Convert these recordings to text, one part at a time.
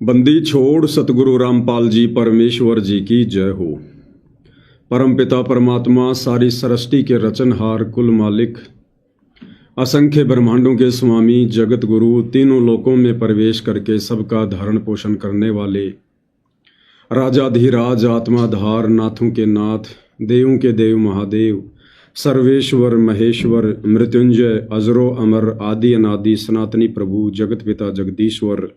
बंदी छोड़ सतगुरु रामपाल जी परमेश्वर जी की जय हो। परमपिता परमात्मा सारी सृष्टि के रचनहार कुल मालिक असंख्य ब्रह्मांडों के स्वामी जगत गुरु तीनों लोकों में प्रवेश करके सबका धारण पोषण करने वाले राजाधिराज आत्माधार नाथों के नाथ देवों के देव महादेव सर्वेश्वर महेश्वर मृत्युंजय अजरो अमर आदि अनादि सनातनी प्रभु जगत पिता जगदीश्वर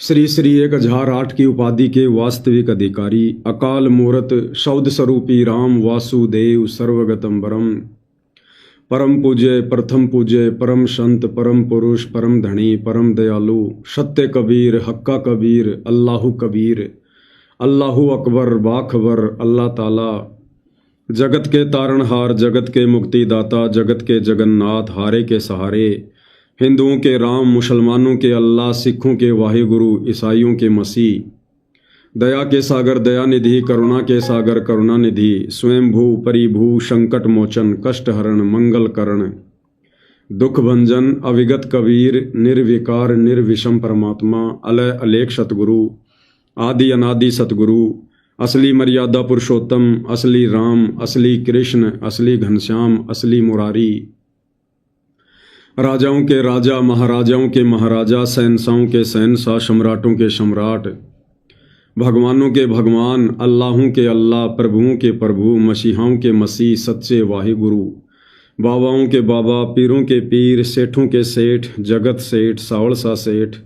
श्री श्री 1008 की उपाधि के वास्तविक अधिकारी अकाल मूर्त शौद स्वरूपी राम वासुदेव सर्वगतम परम पूज्य प्रथम पूज्य परम संत परम पुरुष परम धनी परम दयालु सत्य कबीर हक्का कबीर अल्लाहु कबीर अल्लाहु अकबर बाखबर अल्लाह ताला जगत के तारणहार जगत के मुक्तिदाता जगत के जगन्नाथ हारे के सहारे हिंदुओं के राम मुसलमानों के अल्लाह सिखों के वाहिगुरु ईसाइयों के मसीह दया के सागर दयानिधि करुणा के सागर करुणानिधि स्वयंभू परिभू संकट मोचन कष्ट हरण मंगल करण दुख भंजन अविगत कबीर निर्विकार निर्विषम परमात्मा अलय अलेख सतगुरु आदि अनादि सतगुरु असली मर्यादा पुरुषोत्तम असली राम असली कृष्ण असली घनश्याम असली मुरारी राजाओं के राजा महाराजाओं के महाराजा शहंशाहों के शहंशाह सम्राटों के सम्राट भगवानों के भगवान अल्लाहों के अल्लाह प्रभुओं के प्रभु मसीहाओं के मसीह सच्चे वाहिगुरु बाबाओं के बाबा पीरों के पीर सेठों के सेठ जगत सेठ सावलसा सेठ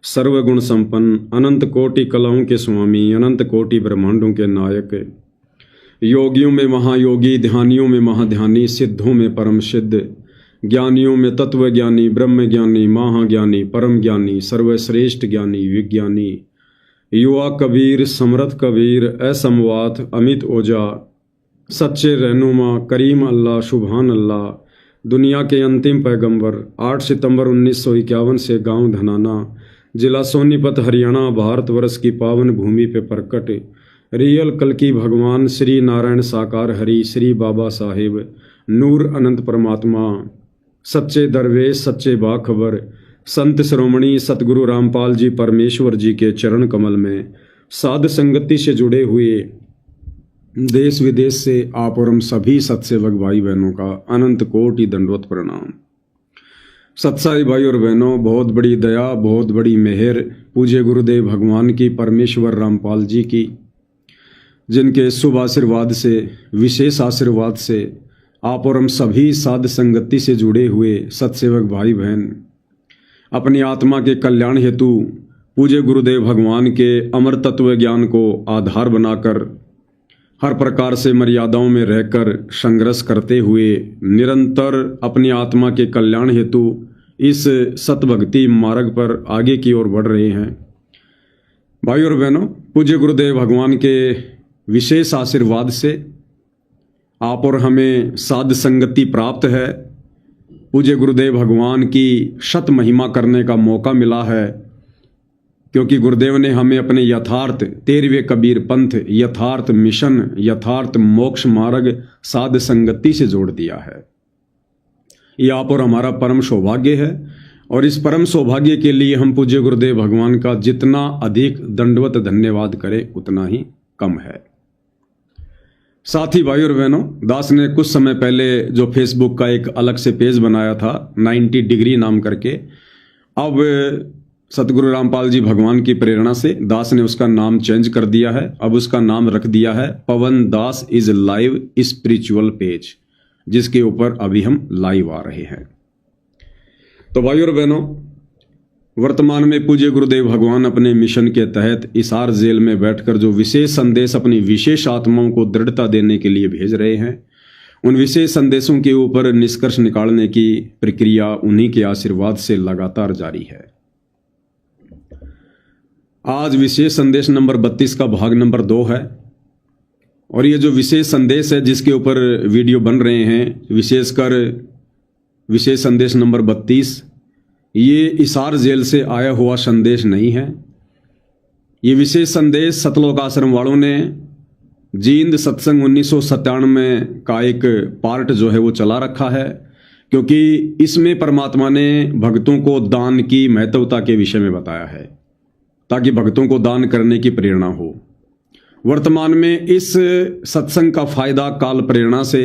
सर्वगुण संपन्न अनंत कोटि कलाओं के स्वामी अनंत कोटि ब्रह्मांडों के नायक योगियों में महायोगी ध्यानियों में महाध्यानी सिद्धों में परम सिद्ध ज्ञानियों में तत्व ज्ञानी ब्रह्म ज्ञानी महाज्ञानी परम ज्ञानी सर्वश्रेष्ठ ज्ञानी विज्ञानी युवा कबीर समर्थ कबीर असमवात अमित ओजा सच्चे रहनुमा करीम अल्लाह सुभान अल्लाह दुनिया के अंतिम पैगंबर 8 सितंबर 1951 से गांव धनाना जिला सोनीपत हरियाणा भारतवर्ष की पावन भूमि पे प्रकट रियल कल्कि भगवान श्री नारायण साकार हरि श्री बाबा साहेब नूर अनंत परमात्मा सच्चे दरवेश सच्चे बाखबर संत श्रोमणी सतगुरु रामपाल जी परमेश्वर जी के चरण कमल में साध संगति से जुड़े हुए देश विदेश से आप और हम सभी सत्सेवक भाई बहनों का अनंत कोटि दंडवत प्रणाम। सत्साई भाई और बहनों, बहुत बड़ी दया बहुत बड़ी मेहर पूज्य गुरुदेव भगवान की परमेश्वर रामपाल जी की, जिनके शुभ आशीर्वाद से विशेष आशीर्वाद से आप और हम सभी साध संगति से जुड़े हुए सत्सेवक भाई बहन अपनी आत्मा के कल्याण हेतु पूज्य गुरुदेव भगवान के अमर तत्व ज्ञान को आधार बनाकर हर प्रकार से मर्यादाओं में रहकर संघर्ष करते हुए निरंतर अपनी आत्मा के कल्याण हेतु इस सतभक्ति मार्ग पर आगे की ओर बढ़ रहे हैं। भाई और बहनों, पूज्य गुरुदेव भगवान के विशेष आशीर्वाद से आप और हमें साध संगति प्राप्त है। पूज्य गुरुदेव भगवान की शत महिमा करने का मौका मिला है, क्योंकि गुरुदेव ने हमें अपने यथार्थ 13वें कबीर पंथ यथार्थ मिशन यथार्थ मोक्ष मार्ग साध संगति से जोड़ दिया है। ये आप और हमारा परम सौभाग्य है, और इस परम सौभाग्य के लिए हम पूज्य गुरुदेव भगवान का जितना अधिक दंडवत धन्यवाद करें उतना ही कम है। साथ ही भाई और बहनों, दास ने कुछ समय पहले जो फेसबुक का एक अलग से पेज बनाया था 90 डिग्री नाम करके, अब सतगुरु रामपाल जी भगवान की प्रेरणा से दास ने उसका नाम चेंज कर दिया है। अब उसका नाम रख दिया है पवन दास इज लाइव स्पिरिचुअल पेज, जिसके ऊपर अभी हम लाइव आ रहे हैं। तो भाई और बहनों, वर्तमान में पूज्य गुरुदेव भगवान अपने मिशन के तहत हिसार जेल में बैठकर जो विशेष संदेश अपनी विशेष आत्माओं को दृढ़ता देने के लिए भेज रहे हैं, उन विशेष संदेशों के ऊपर निष्कर्ष निकालने की प्रक्रिया उन्हीं के आशीर्वाद से लगातार जारी है। आज विशेष संदेश नंबर 32 का भाग नंबर 2 है, और ये जो विशेष संदेश है जिसके ऊपर वीडियो बन रहे हैं, विशेषकर विशेष संदेश नंबर 32, ये हिसार जेल से आया हुआ संदेश नहीं है। ये विशेष संदेश सतलोक आश्रम वालों ने जींद सत्संग 1997 का एक पार्ट जो है वो चला रखा है, क्योंकि इसमें परमात्मा ने भक्तों को दान की महत्वता के विषय में बताया है। ताकि भक्तों को दान करने की प्रेरणा हो। वर्तमान में इस सत्संग का फायदा काल प्रेरणा से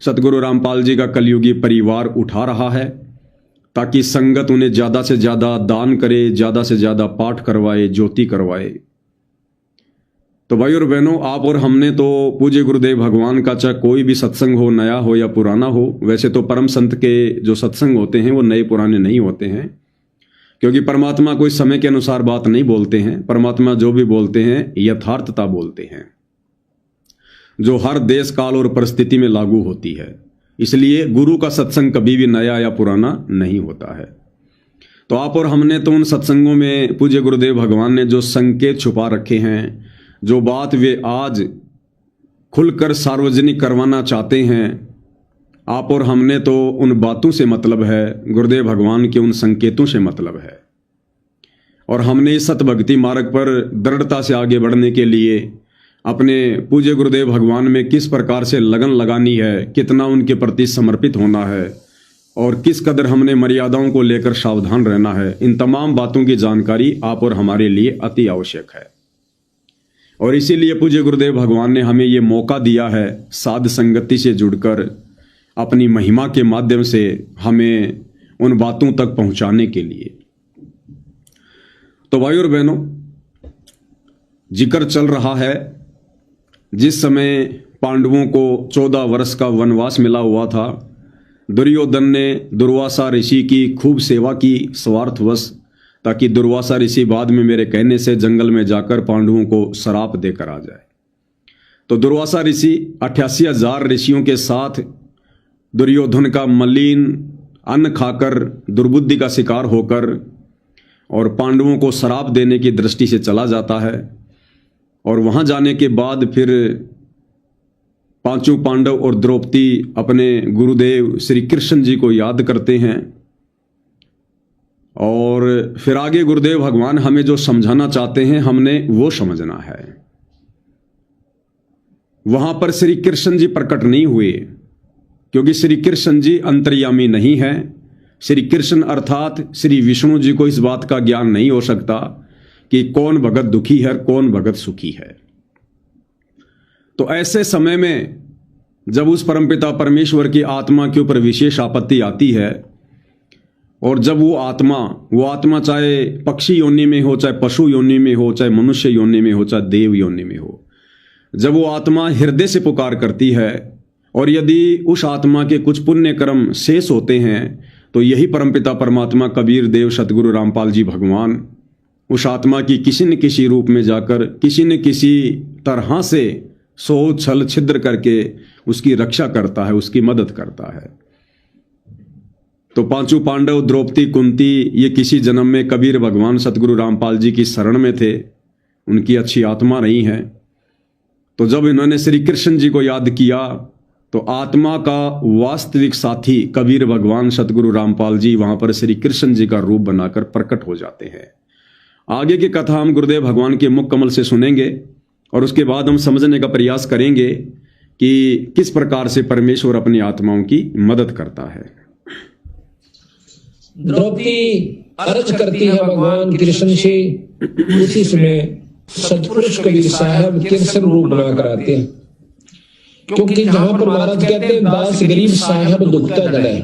सतगुरु रामपाल जी का कलयुगी परिवार उठा रहा है, ताकि संगत उन्हें ज़्यादा से ज़्यादा दान करे, ज़्यादा से ज़्यादा पाठ करवाए, ज्योति करवाए। तो भाई और बहनों, आप और हमने तो पूज्य गुरुदेव भगवान का चाहे कोई भी सत्संग हो, नया हो या पुराना हो, वैसे तो परम संत के जो सत्संग होते हैं वो नए पुराने नहीं होते हैं, क्योंकि परमात्मा कोई समय के अनुसार बात नहीं बोलते हैं। परमात्मा जो भी बोलते हैं यथार्थता बोलते हैं, जो हर देश काल और परिस्थिति में लागू होती है। इसलिए गुरु का सत्संग कभी भी नया या पुराना नहीं होता है। तो आप और हमने तो उन सत्संगों में पूज्य गुरुदेव भगवान ने जो संकेत छुपा रखे हैं, जो बात वे आज खुलकर सार्वजनिक करवाना चाहते हैं, आप और हमने तो उन बातों से मतलब है, गुरुदेव भगवान के उन संकेतों से मतलब है। और हमने इस सत भक्ति मार्ग पर दृढ़ता से आगे बढ़ने के लिए अपने पूज्य गुरुदेव भगवान में किस प्रकार से लगन लगानी है, कितना उनके प्रति समर्पित होना है और किस कदर हमने मर्यादाओं को लेकर सावधान रहना है, इन तमाम बातों की जानकारी आप और हमारे लिए अति आवश्यक है। और इसीलिए पूज्य गुरुदेव भगवान ने हमें ये मौका दिया है साध संगति से जुड़कर अपनी महिमा के माध्यम से हमें उन बातों तक पहुंचाने के लिए। तो भाई और बहनों, जिक्र चल रहा है जिस समय पांडवों को 14 वर्ष का वनवास मिला हुआ था, दुर्योधन ने दुर्वासा ऋषि की खूब सेवा की स्वार्थवश, ताकि दुर्वासा ऋषि बाद में मेरे कहने से जंगल में जाकर पांडवों को श्राप देकर आ जाए। तो दुर्वासा ऋषि 88,000 ऋषियों के साथ दुर्योधन का मलिन अन्न खाकर दुर्बुद्धि का शिकार होकर और पांडवों को श्राप देने की दृष्टि से चला जाता है। और वहां जाने के बाद फिर पांचों पांडव और द्रौपदी अपने गुरुदेव श्री कृष्ण जी को याद करते हैं। और फिर आगे गुरुदेव भगवान हमें जो समझाना चाहते हैं, हमने वो समझना है। वहां पर श्री कृष्ण जी प्रकट नहीं हुए, क्योंकि श्री कृष्ण जी अंतर्यामी नहीं है। श्री कृष्ण अर्थात श्री विष्णु जी को इस बात का ज्ञान नहीं हो सकता कि कौन भगत दुखी है, कौन भगत सुखी है। तो ऐसे समय में जब उस परमपिता परमेश्वर की आत्मा के ऊपर विशेष आपत्ति आती है, और जब वो आत्मा चाहे पक्षी योनि में हो, चाहे पशु योनि में हो, चाहे मनुष्य योनि में हो, चाहे देव योनि में हो, जब वो आत्मा हृदय से पुकार करती है, और यदि उस आत्मा के कुछ पुण्य कर्म शेष होते हैं, तो यही परमपिता परमात्मा कबीर देव सतगुरु रामपाल जी भगवान उस आत्मा की किसी न किसी रूप में जाकर किसी न किसी तरह से सोच छल छिद्र करके उसकी रक्षा करता है, उसकी मदद करता है। तो पांचों पांडव, द्रौपदी, कुंती, ये किसी जन्म में कबीर भगवान सतगुरु रामपाल जी की शरण में थे, उनकी अच्छी आत्मा रही है। तो जब इन्होंने श्री कृष्ण जी को याद किया, तो आत्मा का वास्तविक साथी कबीर भगवान सतगुरु रामपाल जी वहां पर श्री कृष्ण जी का रूप बनाकर प्रकट हो जाते हैं। आगे की कथा हम गुरुदेव भगवान के मुख कमल से सुनेंगे, और उसके बाद हम समझने का प्रयास करेंगे कि किस प्रकार से परमेश्वर अपनी आत्माओं की मदद करता है। द्रौपदी अर्ज करती है भगवान कृष्ण से। उसी समय सतपुरुष कबीर साहब कृष्ण रूप बनाकर आते हैं, क्योंकि जहां पर महाराज कहते हैं दास गरीब साहब दुखता दर है,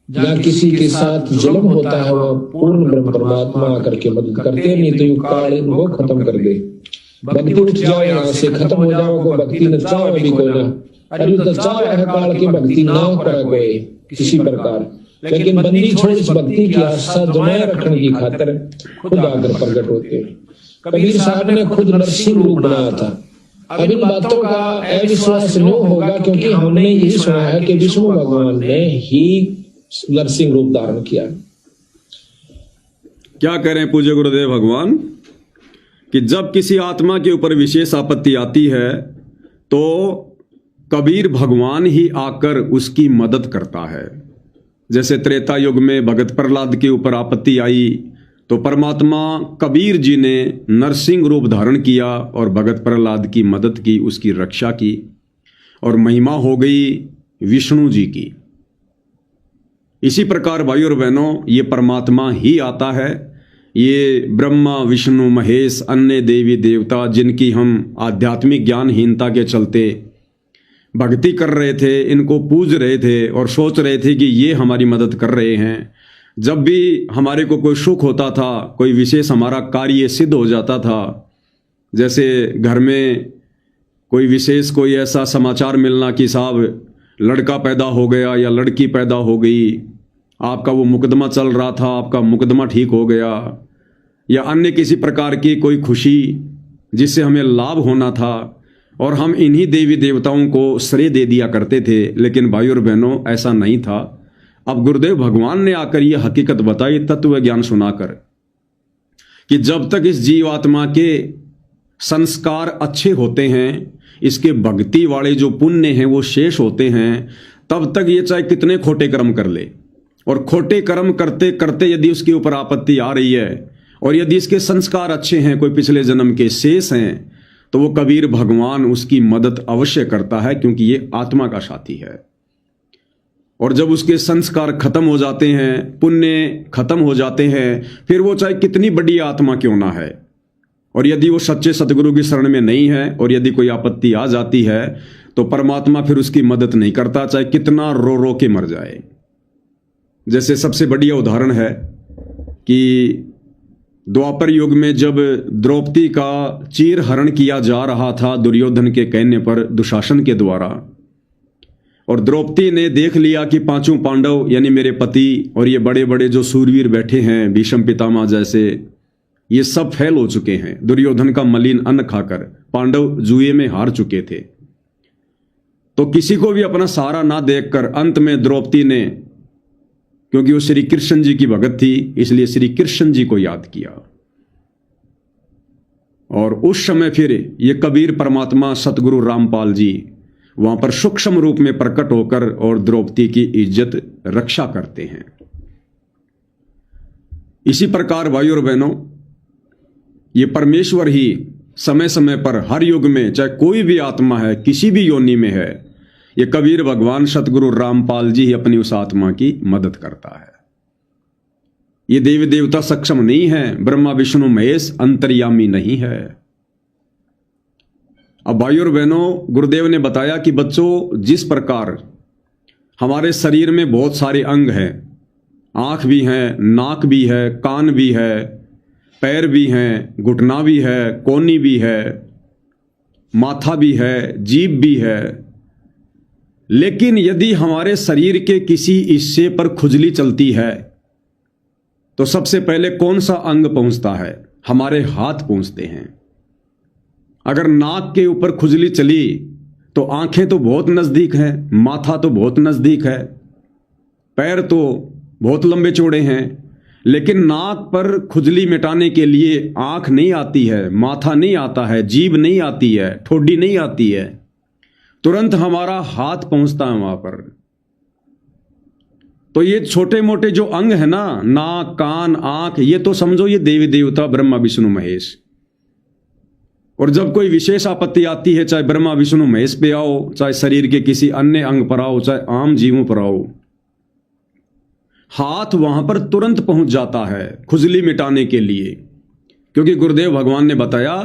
जहाँ किसी के साथ जुल्म होता है वह पूर्ण ब्रह्म परमात्मा आकर के मदद करते हैं। नहीं तो यु काल वो खत्म कर दे, भक्ति उठ जाओ यहाँ से, खत्म हो जाओ को भक्ति न चाहो अभी कोई ना, अरे तो चाहो है काल की भक्ति ना करा कोई किसी प्रकार, लेकिन बंदी छोड़ इस भक्ति की आस्था जमाए रखने की खातिर खुद आकर प्रकट होते। कबीर साहब ने खुद नरसिंह रूप बनाया था। अब इन बातों का अविश्वास न होगा, क्योंकि हमने यही सुना है कि विष्णु भगवान ने ही नरसिंह रूप धारण किया। क्या कह रहे हैं पूज्य गुरुदेव भगवान कि जब किसी आत्मा के ऊपर विशेष आपत्ति आती है, तो कबीर भगवान ही आकर उसकी मदद करता है। जैसे त्रेता युग में भगत प्रहलाद के ऊपर आपत्ति आई, तो परमात्मा कबीर जी ने नरसिंह रूप धारण किया और भगत प्रहलाद की मदद की, उसकी रक्षा की, और महिमा हो गई विष्णु जी की। इसी प्रकार भाई और बहनों, ये परमात्मा ही आता है, ये ब्रह्मा विष्णु महेश अन्य देवी देवता जिनकी हम आध्यात्मिक ज्ञानहीनता के चलते भक्ति कर रहे थे, इनको पूज रहे थे और सोच रहे थे कि ये हमारी मदद कर रहे हैं। जब भी हमारे को कोई सुख होता था, कोई विशेष हमारा कार्य सिद्ध हो जाता था, जैसे घर में कोई विशेष कोई ऐसा समाचार मिलना कि साहब लड़का पैदा हो गया या लड़की पैदा हो गई, आपका वो मुकदमा चल रहा था, आपका मुकदमा ठीक हो गया, या अन्य किसी प्रकार की कोई खुशी जिससे हमें लाभ होना था, और हम इन्हीं देवी देवताओं को श्रेय दे दिया करते थे। लेकिन भाई और बहनों, ऐसा नहीं था। अब गुरुदेव भगवान ने आकर यह हकीकत बताई तत्व ज्ञान सुनाकर कि जब तक इस जीवात्मा के संस्कार अच्छे होते हैं, इसके भक्ति वाले जो पुण्य हैं वो शेष होते हैं, तब तक ये चाहे कितने खोटे कर्म कर ले, और खोटे कर्म करते करते यदि उसके ऊपर आपत्ति आ रही है और यदि इसके संस्कार अच्छे हैं, कोई पिछले जन्म के शेष हैं, तो वो कबीर भगवान उसकी मदद अवश्य करता है, क्योंकि ये आत्मा का साथी है। और जब उसके संस्कार खत्म हो जाते हैं, पुण्य खत्म हो जाते हैं, फिर वो चाहे कितनी बड़ी आत्मा क्यों ना है, और यदि वो सच्चे सतगुरु की शरण में नहीं है और यदि कोई आपत्ति आ जाती है, तो परमात्मा फिर उसकी मदद नहीं करता, चाहे कितना रो रो के मर जाए। जैसे सबसे बढ़िया उदाहरण है कि द्वापर युग में जब द्रौपदी का चीर हरण किया जा रहा था दुर्योधन के कहने पर दुशासन के द्वारा, और द्रौपदी ने देख लिया कि पांचों पांडव यानी मेरे पति और ये बड़े बड़े जो सूरवीर बैठे हैं, भीष्म पितामह जैसे, ये सब फेल हो चुके हैं। दुर्योधन का मलिन अन्न खाकर पांडव जुए में हार चुके थे। तो किसी को भी अपना सहारा ना देखकर अंत में द्रौपदी ने, क्योंकि वो श्री कृष्ण जी की भगत थी, इसलिए श्री कृष्ण जी को याद किया। और उस समय फिर ये कबीर परमात्मा सतगुरु रामपाल जी वहां पर सूक्ष्म रूप में प्रकट होकर और द्रौपदी की इज्जत रक्षा करते हैं। इसी प्रकार भाई और बहनों, ये परमेश्वर ही समय समय पर हर युग में, चाहे कोई भी आत्मा है, किसी भी योनि में है, ये कबीर भगवान सतगुरु रामपाल जी ही अपनी उस आत्मा की मदद करता है। ये देवी देवता सक्षम नहीं है, ब्रह्मा विष्णु महेश अंतर्यामी नहीं है। अब भाई और बहनों, गुरुदेव ने बताया कि बच्चों, जिस प्रकार हमारे शरीर में बहुत सारे अंग हैं, आंख भी है, नाक भी है, कान भी है, पैर भी हैं, घुटना भी है, कोहनी भी है, माथा भी है, जीभ भी है, लेकिन यदि हमारे शरीर के किसी हिस्से पर खुजली चलती है तो सबसे पहले कौन सा अंग पहुंचता है? हमारे हाथ पहुंचते हैं। अगर नाक के ऊपर खुजली चली तो आंखें तो बहुत नजदीक हैं, माथा तो बहुत नजदीक है, पैर तो बहुत लंबे चौड़े हैं, लेकिन नाक पर खुजली मिटाने के लिए आंख नहीं आती है, माथा नहीं आता है, जीभ नहीं आती है, ठोडी नहीं आती है, तुरंत हमारा हाथ पहुंचता है वहां पर। तो ये छोटे मोटे जो अंग है ना, नाक, कान, आंख, ये तो समझो ये देवी देवता ब्रह्मा विष्णु महेश। और जब कोई विशेष आपत्ति आती है, चाहे ब्रह्मा विष्णु महेश पे आओ, चाहे शरीर के किसी अन्य अंग पर आओ, चाहे आम जीवों पर आओ, हाथ वहां पर तुरंत पहुंच जाता है खुजली मिटाने के लिए। क्योंकि गुरुदेव भगवान ने बताया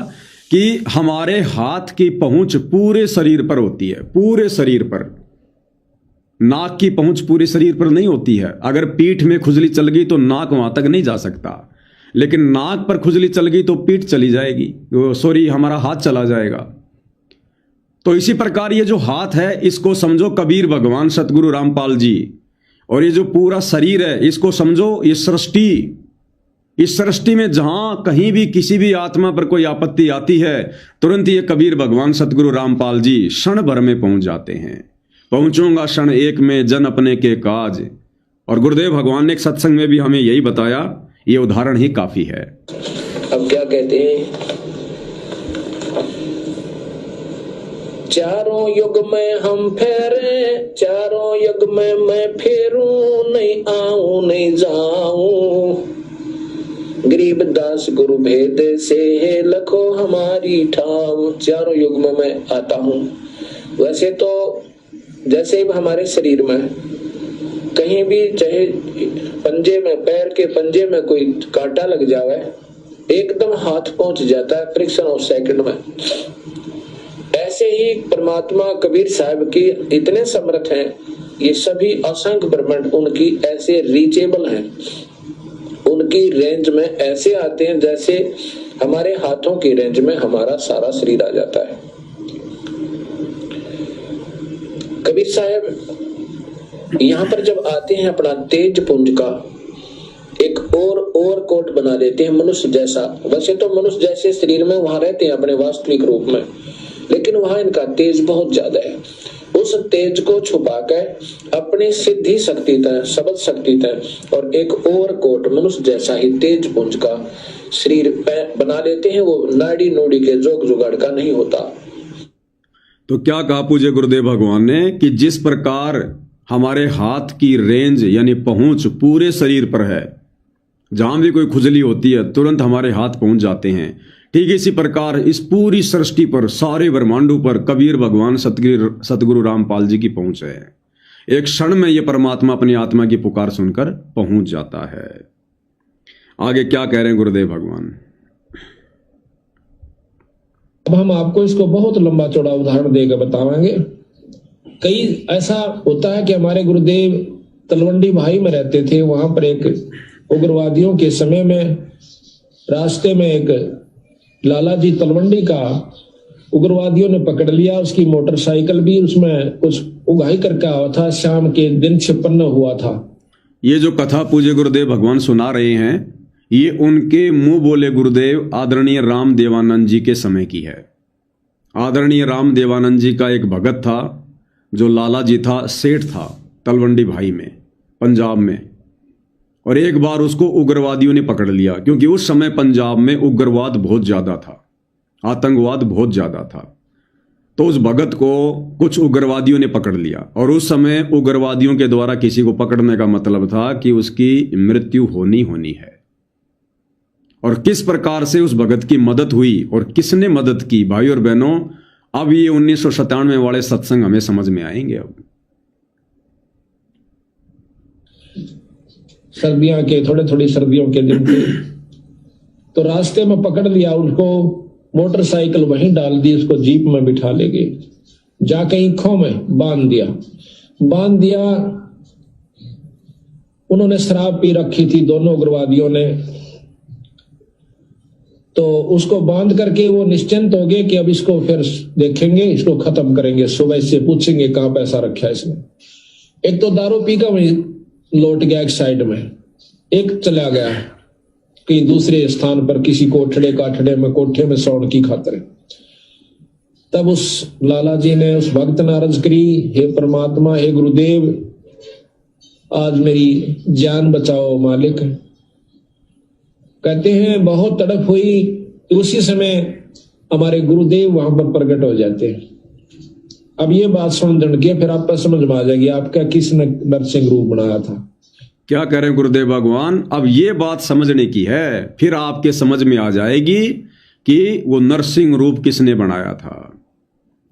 कि हमारे हाथ की पहुंच पूरे शरीर पर होती है, पूरे शरीर पर। नाक की पहुंच पूरे शरीर पर नहीं होती है। अगर पीठ में खुजली चल गई तो नाक वहां तक नहीं जा सकता, लेकिन नाक पर खुजली चल गई तो पीठ चली जाएगी, सॉरी हमारा हाथ चला जाएगा। तो इसी प्रकार ये जो हाथ है, इसको समझो कबीर भगवान सतगुरु रामपाल जी, और ये जो पूरा शरीर है इसको समझो ये सृष्टि। इस सृष्टि में जहां कहीं भी किसी भी आत्मा पर कोई आपत्ति आती है, तुरंत ये कबीर भगवान सतगुरु रामपाल जी क्षण भर में पहुंच जाते हैं। पहुंचूंगा क्षण एक में जन अपने के काज। और गुरुदेव भगवान ने एक सत्संग में भी हमें यही बताया, ये उदाहरण ही काफी है। अब क्या कहते हैं, चारों युग में हम फेरे, चारों युग में मैं फेरूं, नहीं आऊं नहीं जाऊं, गरीब दास गुरु भेद से लखो हमारी ठाव। चारों युग में मैं आता हूं। वैसे तो जैसे हमारे शरीर में कहीं भी, चाहे पंजे में, पैर के पंजे में कोई कांटा लग जावे, एकदम हाथ पहुंच जाता है फ्रिक्शन ऑफ सेकंड में। ऐसे ही परमात्मा कबीर साहब की इतने समर्थ हैं, ये सभी असंख्य ब्रह्मांड उनकी ऐसे रीचेबल हैं, उनकी रेंज में ऐसे आते हैं जैसे हमारे हाथों की रेंज में हमारा सारा शरीर आ जाता है। कबीर साहब यहाँ पर जब आते हैं अपना तेज पुंज का एक और कोट बना देते हैं मनुष्य जैसा। वैसे तो मनुष्य जैसे शरीर में वहां रहते हैं अपने वास्तविक रूप में, लेकिन वहां इनका तेज बहुत ज्यादा है। उस तेज को छुपा कर अपनी सिद्धि शक्ति तय, शब्द शक्ति तय और एक और कोट मनुष्य जैसा ही तेज पुंज का शरीर बना लेते हैं। वो नाड़ी नोड़ी के जोग जुगाड़ का नहीं होता। तो क्या कहा पूज्य गुरुदेव भगवान ने कि जिस प्रकार हमारे हाथ की रेंज यानी पहुंच पूरे शरीर पर है, जहां भी कोई खुजली होती है तुरंत हमारे हाथ पहुंच जाते हैं, ठीक इसी प्रकार इस पूरी सृष्टि पर, सारे ब्रह्मांडों पर कबीर भगवान सतगुरु रामपाल जी की पहुंच है। एक क्षण में यह परमात्मा अपनी आत्मा की पुकार सुनकर पहुंच जाता है। आगे क्या कह रहे हैं गुरुदेव भगवान? अब हम आपको इसको बहुत लंबा चौड़ा उदाहरण देकर बताएंगे। कई ऐसा होता है कि हमारे गुरुदेव तलवंडी भाई में रहते थे, वहां पर एक उग्रवादियों के समय में रास्ते में एक लाला जी तलवंडी का उग्रवादियों ने पकड़ लिया। उसकी मोटरसाइकिल भी उसमें कुछ उगाही करके आया था, शाम के दिन 56 हुआ था। ये जो कथा पूज्य गुरुदेव भगवान सुना रहे हैं, ये उनके मुंह बोले गुरुदेव आदरणीय राम देवानंद जी के समय की है। आदरणीय राम देवानंद जी का एक भगत था, जो लाला जी था, सेठ था तलवंडी भाई में, पंजाब में। और एक बार उसको उग्रवादियों ने पकड़ लिया, क्योंकि उस समय पंजाब में उग्रवाद बहुत ज्यादा था, आतंकवाद बहुत ज्यादा था। तो उस भगत को कुछ उग्रवादियों ने पकड़ लिया, और उस समय उग्रवादियों के द्वारा किसी को पकड़ने का मतलब था कि उसकी मृत्यु होनी है। और किस प्रकार से उस भगत की मदद हुई और किसने मदद की, भाई और बहनों, अब ये 1997 वाले सत्संग हमें समझ में आएंगे। अब सर्दियों के थोड़ी सर्दियों के दिन थे, तो रास्ते में पकड़ लिया उनको, मोटरसाइकिल वहीं डाल दी, उसको जीप में बिठा ले गए, जा कहीं खो में बांध दिया। उन्होंने शराब पी रखी थी दोनों उग्रवादियों ने, तो उसको बांध करके वो निश्चिंत हो गए कि अब इसको फिर देखेंगे, इसको खत्म करेंगे, सुबह से पूछेंगे कहां पैसा रखा है इसने। एक तो दारू पी का वहीं लौट गया एक साइड में, एक चला गया कहीं दूसरे स्थान पर किसी कोठे में सौण की खातिर। तब उस लाला जी ने उस भक्त ने अर्ज करी, हे परमात्मा, हे गुरुदेव, आज मेरी जान बचाओ मालिक। कहते हैं बहुत तड़प हुई, उसी समय हमारे गुरुदेव वहां पर प्रकट हो जाते हैं। अब ये बात समझ के फिर आपको समझ में आ जाएगी आपका किसने नरसिंह रूप बनाया था। क्या कह रहे हैं गुरुदेव भगवान? अब ये बात समझने की है, फिर आपके समझ में आ जाएगी कि वो नरसिंह रूप किसने बनाया था।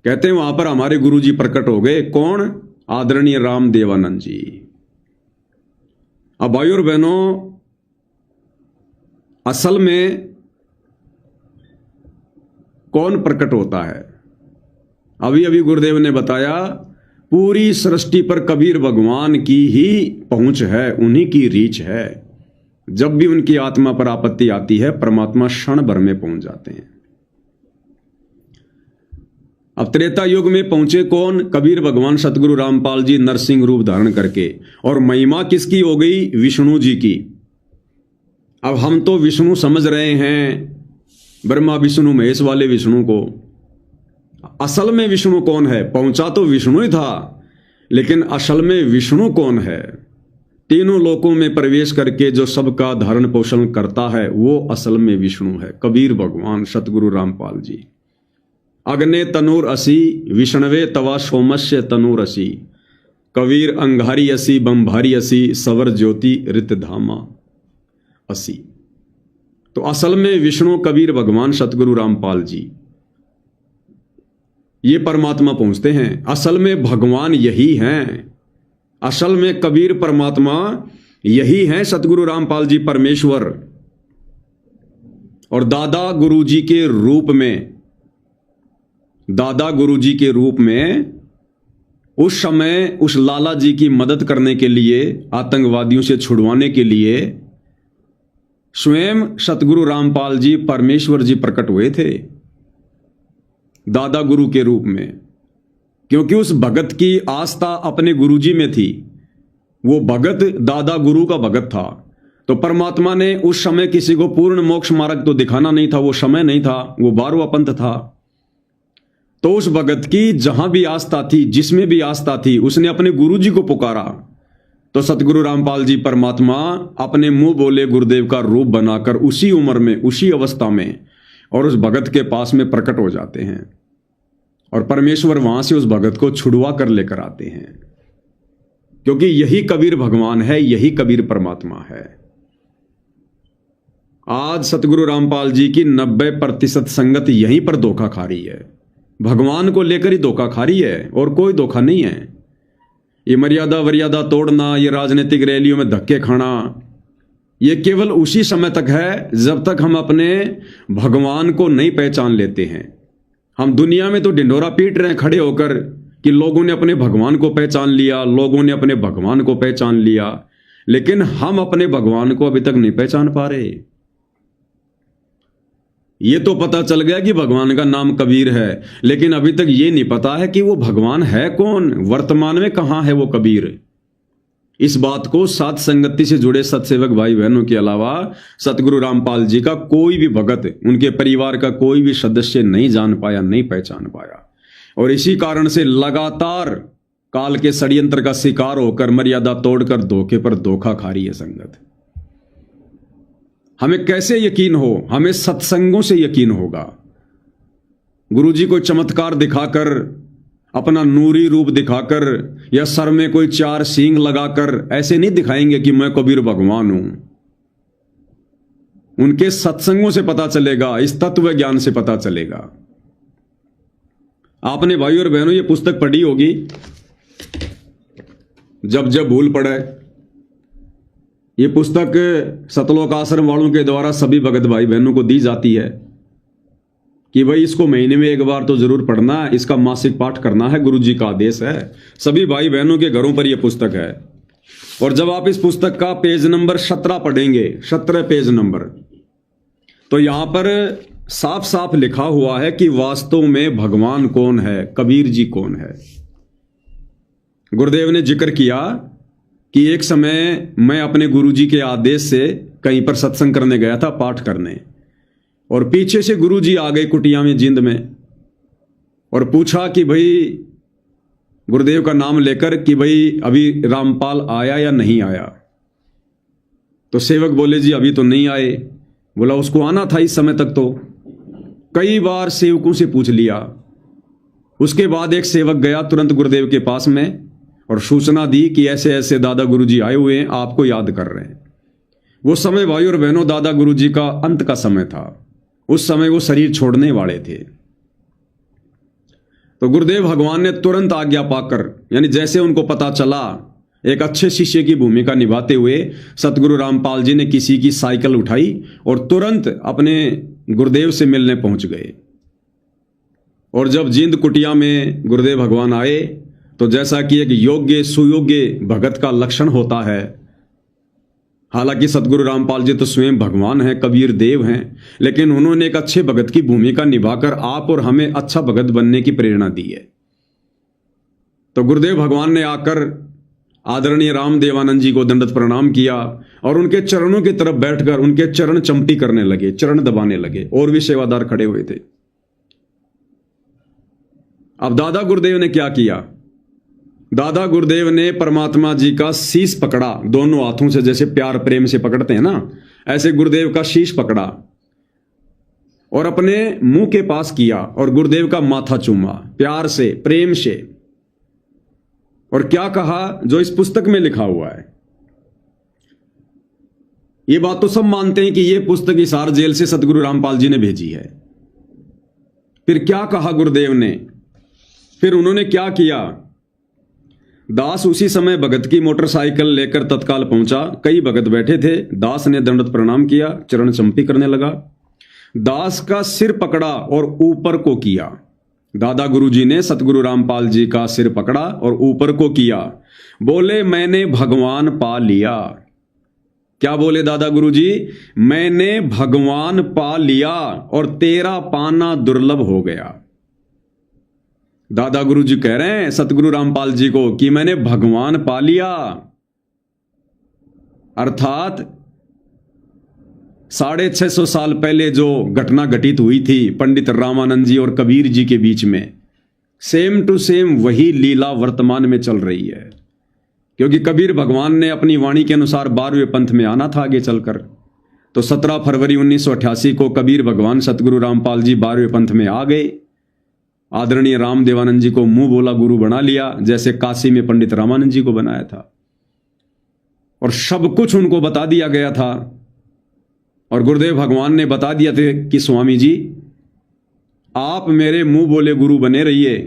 कहते हैं वहां पर हमारे गुरु जी प्रकट हो गए। कौन? आदरणीय राम देवानंद जी। अब भाई और बहनों, असल में कौन प्रकट होता है? अभी अभी गुरुदेव ने बताया, पूरी सृष्टि पर कबीर भगवान की ही पहुंच है, उन्हीं की रीच है। जब भी उनकी आत्मा पर आपत्ति आती है, परमात्मा क्षण भर में पहुंच जाते हैं। अब त्रेता युग में पहुंचे कौन? कबीर भगवान सतगुरु रामपाल जी नरसिंह रूप धारण करके। और महिमा किसकी हो गई? विष्णु जी की। अब हम तो विष्णु समझ रहे हैं, ब्रह्मा विष्णु महेश वाले विष्णु को। असल में विष्णु कौन है? पहुंचा तो विष्णु ही था, लेकिन असल में विष्णु कौन है? तीनों लोकों में प्रवेश करके जो सबका धारण पोषण करता है, वो असल में विष्णु है, कबीर भगवान सतगुरु रामपाल जी। अग्ने तनूर असी विष्णवे तवा सोमस्य तनूर असी, कबीर अंगारी असी बंभारी असी, सवर ज्योति रित धामा असी। तो असल में विष्णु कबीर भगवान सतगुरु रामपाल जी ये परमात्मा पहुंचते हैं। असल में भगवान यही हैं। असल में कबीर परमात्मा यही हैं सतगुरु रामपाल जी परमेश्वर। और दादा गुरुजी के रूप में, दादा गुरुजी के रूप में उस समय उस लाला जी की मदद करने के लिए, आतंकवादियों से छुड़वाने के लिए स्वयं सतगुरु रामपाल जी परमेश्वर जी प्रकट हुए थे दादा गुरु के रूप में। क्योंकि उस भगत की आस्था अपने गुरुजी में थी, वो भगत दादा गुरु का भगत था। तो परमात्मा ने उस समय किसी को पूर्ण मोक्ष मार्ग तो दिखाना नहीं था, वो समय नहीं था, वो 12वां पंथ था। तो उस भगत की जहां भी आस्था थी, जिसमें भी आस्था थी, उसने अपने गुरुजी को पुकारा। तो सतगुरु रामपाल जी परमात्मा अपने मुंह बोले गुरुदेव का रूप बनाकर उसी उम्र में, उसी अवस्था में और उस भगत के पास में प्रकट हो जाते हैं। और परमेश्वर वहां से उस भगत को छुड़वा कर लेकर आते हैं। क्योंकि यही कबीर भगवान है, यही कबीर परमात्मा है। आज सतगुरु रामपाल जी की 90% संगत यहीं पर धोखा खा रही है, भगवान को लेकर ही धोखा खा रही है, और कोई धोखा नहीं है। ये मर्यादा वर्यादा तोड़ना, ये राजनीतिक रैलियों में धक्के खाना, ये केवल उसी समय तक है जब तक हम अपने भगवान को नहीं पहचान लेते हैं। हम दुनिया में तो ढिंढोरा पीट रहे हैं खड़े होकर कि लोगों ने अपने भगवान को पहचान लिया, लोगों ने अपने भगवान को पहचान लिया, लेकिन हम अपने भगवान को अभी तक नहीं पहचान पा रहे। ये तो पता चल गया कि भगवान का नाम कबीर है, लेकिन अभी तक ये नहीं पता है कि वो भगवान है कौन, वर्तमान में कहां है वो कबीर। इस बात को साथ संगति से जुड़े सत्सेवक भाई बहनों के अलावा सतगुरु रामपाल जी का कोई भी भगत, उनके परिवार का कोई भी सदस्य नहीं जान पाया, नहीं पहचान पाया। और इसी कारण से लगातार काल के षड्यंत्र का शिकार होकर, मर्यादा तोड़कर धोखे पर धोखा खा रही है संगत। हमें कैसे यकीन हो? हमें सत्संगों से यकीन होगा। गुरुजी को चमत्कार दिखाकर, अपना नूरी रूप दिखाकर, या सर में कोई 4 सींग लगाकर ऐसे नहीं दिखाएंगे कि मैं कबीर भगवान हूं। उनके सत्संगों से पता चलेगा, इस तत्व ज्ञान से पता चलेगा। आपने भाई और बहनों ये पुस्तक पढ़ी होगी, जब जब भूल पड़े। ये पुस्तक सतलोक आश्रम वालों के द्वारा सभी भगत भाई बहनों को दी जाती है कि भाई इसको महीने में एक बार तो जरूर पढ़ना, इसका मासिक पाठ करना है, गुरुजी का आदेश है। सभी भाई बहनों के घरों पर यह पुस्तक है। और जब आप इस पुस्तक का पेज नंबर 17 पढ़ेंगे, 17 पेज नंबर, तो यहां पर साफ साफ लिखा हुआ है कि वास्तव में भगवान कौन है, कबीर जी कौन है। गुरुदेव ने जिक्र किया कि एक समय मैं अपने गुरुजी के आदेश से कहीं पर सत्संग करने गया था, पाठ करने, और पीछे से गुरुजी आ गए कुटिया में, जिंद में, और पूछा कि भाई गुरुदेव का नाम लेकर कि भाई अभी रामपाल आया या नहीं आया। तो सेवक बोले जी अभी तो नहीं आए। बोला उसको आना था इस समय तक। तो कई बार सेवकों से पूछ लिया। उसके बाद एक सेवक गया तुरंत गुरुदेव के पास में और सूचना दी कि ऐसे ऐसे दादा गुरुजी आए हुए हैं, आपको याद कर रहे हैं। वो समय भाई और बहनों दादा गुरुजी का अंत का समय था। उस समय वो शरीर छोड़ने वाले थे। तो गुरुदेव भगवान ने तुरंत आज्ञा पाकर, यानी जैसे उनको पता चला, एक अच्छे शिष्य की भूमिका निभाते हुए सतगुरु रामपाल जी ने किसी की साइकिल उठाई और तुरंत अपने गुरुदेव से मिलने पहुंच गए। और जब जिंद कुटिया में गुरुदेव भगवान आए, तो जैसा कि एक योग्य सुयोग्य भगत का लक्षण होता है, हालांकि सतगुरु रामपाल जी तो स्वयं भगवान हैं, कबीर देव हैं, लेकिन उन्होंने एक अच्छे भगत की भूमिका निभाकर आप और हमें अच्छा भगत बनने की प्रेरणा दी है। तो गुरुदेव भगवान ने आकर आदरणीय रामदेवानंद जी को दंडवत प्रणाम किया और उनके चरणों की तरफ बैठकर उनके चरण चंपी करने लगे, चरण दबाने लगे। और भी सेवादार खड़े हुए थे। अब दादा गुरुदेव ने क्या किया? दादा गुरुदेव ने परमात्मा जी का शीश पकड़ा दोनों हाथों से, जैसे प्यार प्रेम से पकड़ते हैं ना, ऐसे गुरुदेव का शीश पकड़ा और अपने मुंह के पास किया और गुरुदेव का माथा चूमा प्यार से, प्रेम से। और क्या कहा जो इस पुस्तक में लिखा हुआ है। ये बात तो सब मानते हैं कि यह पुस्तक हिसार जेल से सतगुरु रामपाल जी ने भेजी है। फिर क्या कहा गुरुदेव ने? फिर उन्होंने क्या किया? दास उसी समय भगत की मोटरसाइकिल लेकर तत्काल पहुंचा। कई भगत बैठे थे। दास ने दंडवत प्रणाम किया, चरण चंपी करने लगा। दास का सिर पकड़ा और ऊपर को किया। दादा गुरुजी ने सतगुरु रामपाल जी का सिर पकड़ा और ऊपर को किया। बोले, मैंने भगवान पा लिया। क्या बोले दादा गुरुजी? मैंने भगवान पा लिया और तेरा पाना दुर्लभ हो गया। दादा गुरुजी कह रहे हैं सतगुरु रामपाल जी को कि मैंने भगवान पा लिया, अर्थात 650 साल पहले जो घटना घटित हुई थी पंडित रामानंद जी और कबीर जी के बीच में, सेम टू सेम वही लीला वर्तमान में चल रही है। क्योंकि कबीर भगवान ने अपनी वाणी के अनुसार 12वें पंथ में आना था आगे चलकर। तो 17 फरवरी 1988 को कबीर भगवान सतगुरु रामपाल जी 12वें पंथ में आ गए। आदरणीय रामदेवानंद जी को मुंह बोला गुरु बना लिया, जैसे काशी में पंडित रामानंद जी को बनाया था, और सब कुछ उनको बता दिया गया था। और गुरुदेव भगवान ने बता दिया था कि स्वामी जी आप मेरे मुंह बोले गुरु बने रहिए।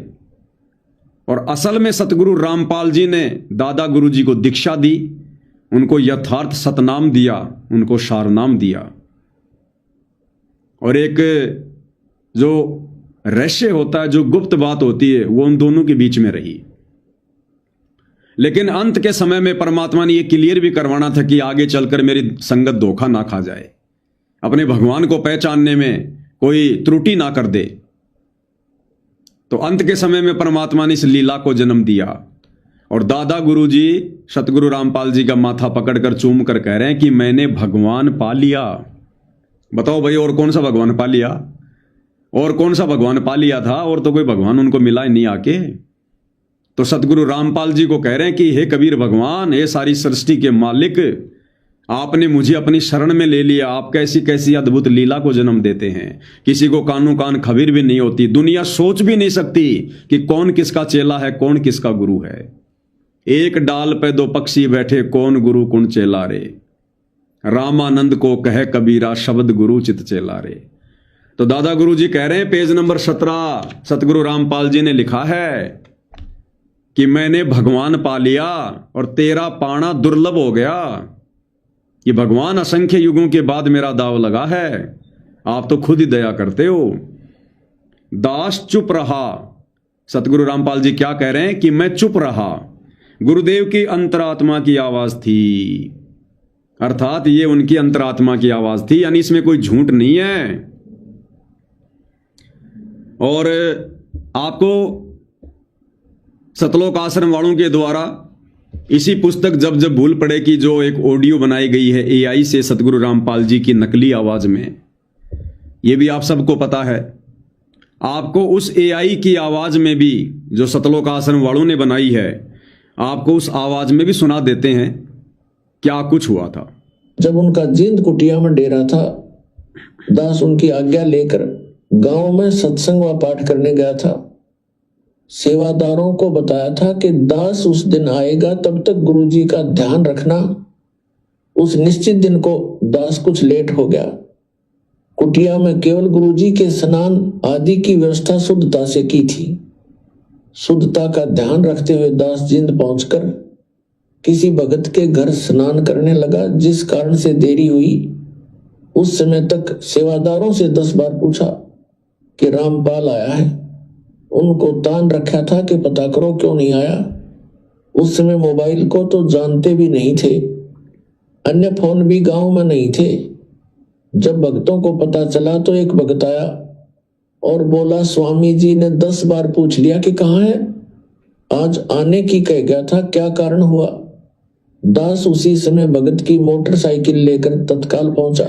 और असल में सतगुरु रामपाल जी ने दादा गुरु जी को दीक्षा दी, उनको यथार्थ सतनाम दिया, उनको सारनाम दिया। और एक जो रहस्य होता है, जो गुप्त बात होती है, वो उन दोनों के बीच में रही। लेकिन अंत के समय में परमात्मा ने यह क्लियर भी करवाना था कि आगे चलकर मेरी संगत धोखा ना खा जाए, अपने भगवान को पहचानने में कोई त्रुटि ना कर दे। तो अंत के समय में परमात्मा ने इस लीला को जन्म दिया। और दादा गुरुजी सतगुरु रामपाल जी का माथा पकड़कर चूम कर कह रहे हैं कि मैंने भगवान पा लिया। बताओ भाई, और कौन सा भगवान पा लिया? और कौन सा भगवान पा लिया था? और तो कोई भगवान उनको मिला ही नहीं आके। तो सतगुरु रामपाल जी को कह रहे हैं कि हे कबीर भगवान, हे सारी सृष्टि के मालिक, आपने मुझे अपनी शरण में ले लिया। आप कैसी कैसी अद्भुत लीला को जन्म देते हैं, किसी को कानों कान खबीर भी नहीं होती। दुनिया सोच भी नहीं सकती कि कौन किसका चेला है, कौन किसका गुरु है। एक डाल पे दो पक्षी बैठे, कौन गुरु कौन चेला रे। रामानंद को कहे कबीरा, शब्द गुरु चित चेला रे। तो दादा गुरु जी कह रहे हैं, पेज नंबर 17 सतगुरु रामपाल जी ने लिखा है कि मैंने भगवान पा लिया और तेरा पाना दुर्लभ हो गया। ये भगवान असंख्य युगों के बाद मेरा दाव लगा है, आप तो खुद ही दया करते हो। दास चुप रहा। सतगुरु रामपाल जी क्या कह रहे हैं कि मैं चुप रहा। गुरुदेव की अंतरात्मा की आवाज थी, अर्थात ये उनकी अंतरात्मा की आवाज थी, यानी इसमें कोई झूठ नहीं है। और आपको सतलोक आश्रम वालों के द्वारा इसी पुस्तक जब जब भूल पड़े कि जो एक ऑडियो बनाई गई है एआई से सतगुरु रामपाल जी की नकली आवाज में, ये भी आप सबको पता है। आपको उस एआई की आवाज में भी जो सतलोक आश्रम वालों ने बनाई है, आपको उस आवाज में भी सुना देते हैं क्या कुछ हुआ था। जब उनका जींद कुटिया में डेरा था, दास उनकी आज्ञा लेकर गांव में सत्संग व पाठ करने गया था। सेवादारों को बताया था कि दास उस दिन आएगा, तब तक गुरुजी का ध्यान रखना। उस निश्चित दिन को दास कुछ लेट हो गया। कुटिया में केवल गुरुजी के स्नान आदि की व्यवस्था शुद्धता से की थी। शुद्धता का ध्यान रखते हुए दास जींद पहुंचकर किसी भगत के घर स्नान करने लगा, जिस कारण से देरी हुई। उस समय तक सेवादारों से 10 बार पूछा कि रामपाल आया है। उनको तान रखा था कि पता करो क्यों नहीं आया। उस समय मोबाइल को तो जानते भी नहीं थे, अन्य फोन भी गांव में नहीं थे। जब भक्तों को पता चला तो एक भक्त आया और बोला, स्वामी जी ने 10 बार पूछ लिया कि कहाँ है, आज आने की कह गया था, क्या कारण हुआ। दास उसी समय भगत की मोटरसाइकिल लेकर तत्काल पहुंचा।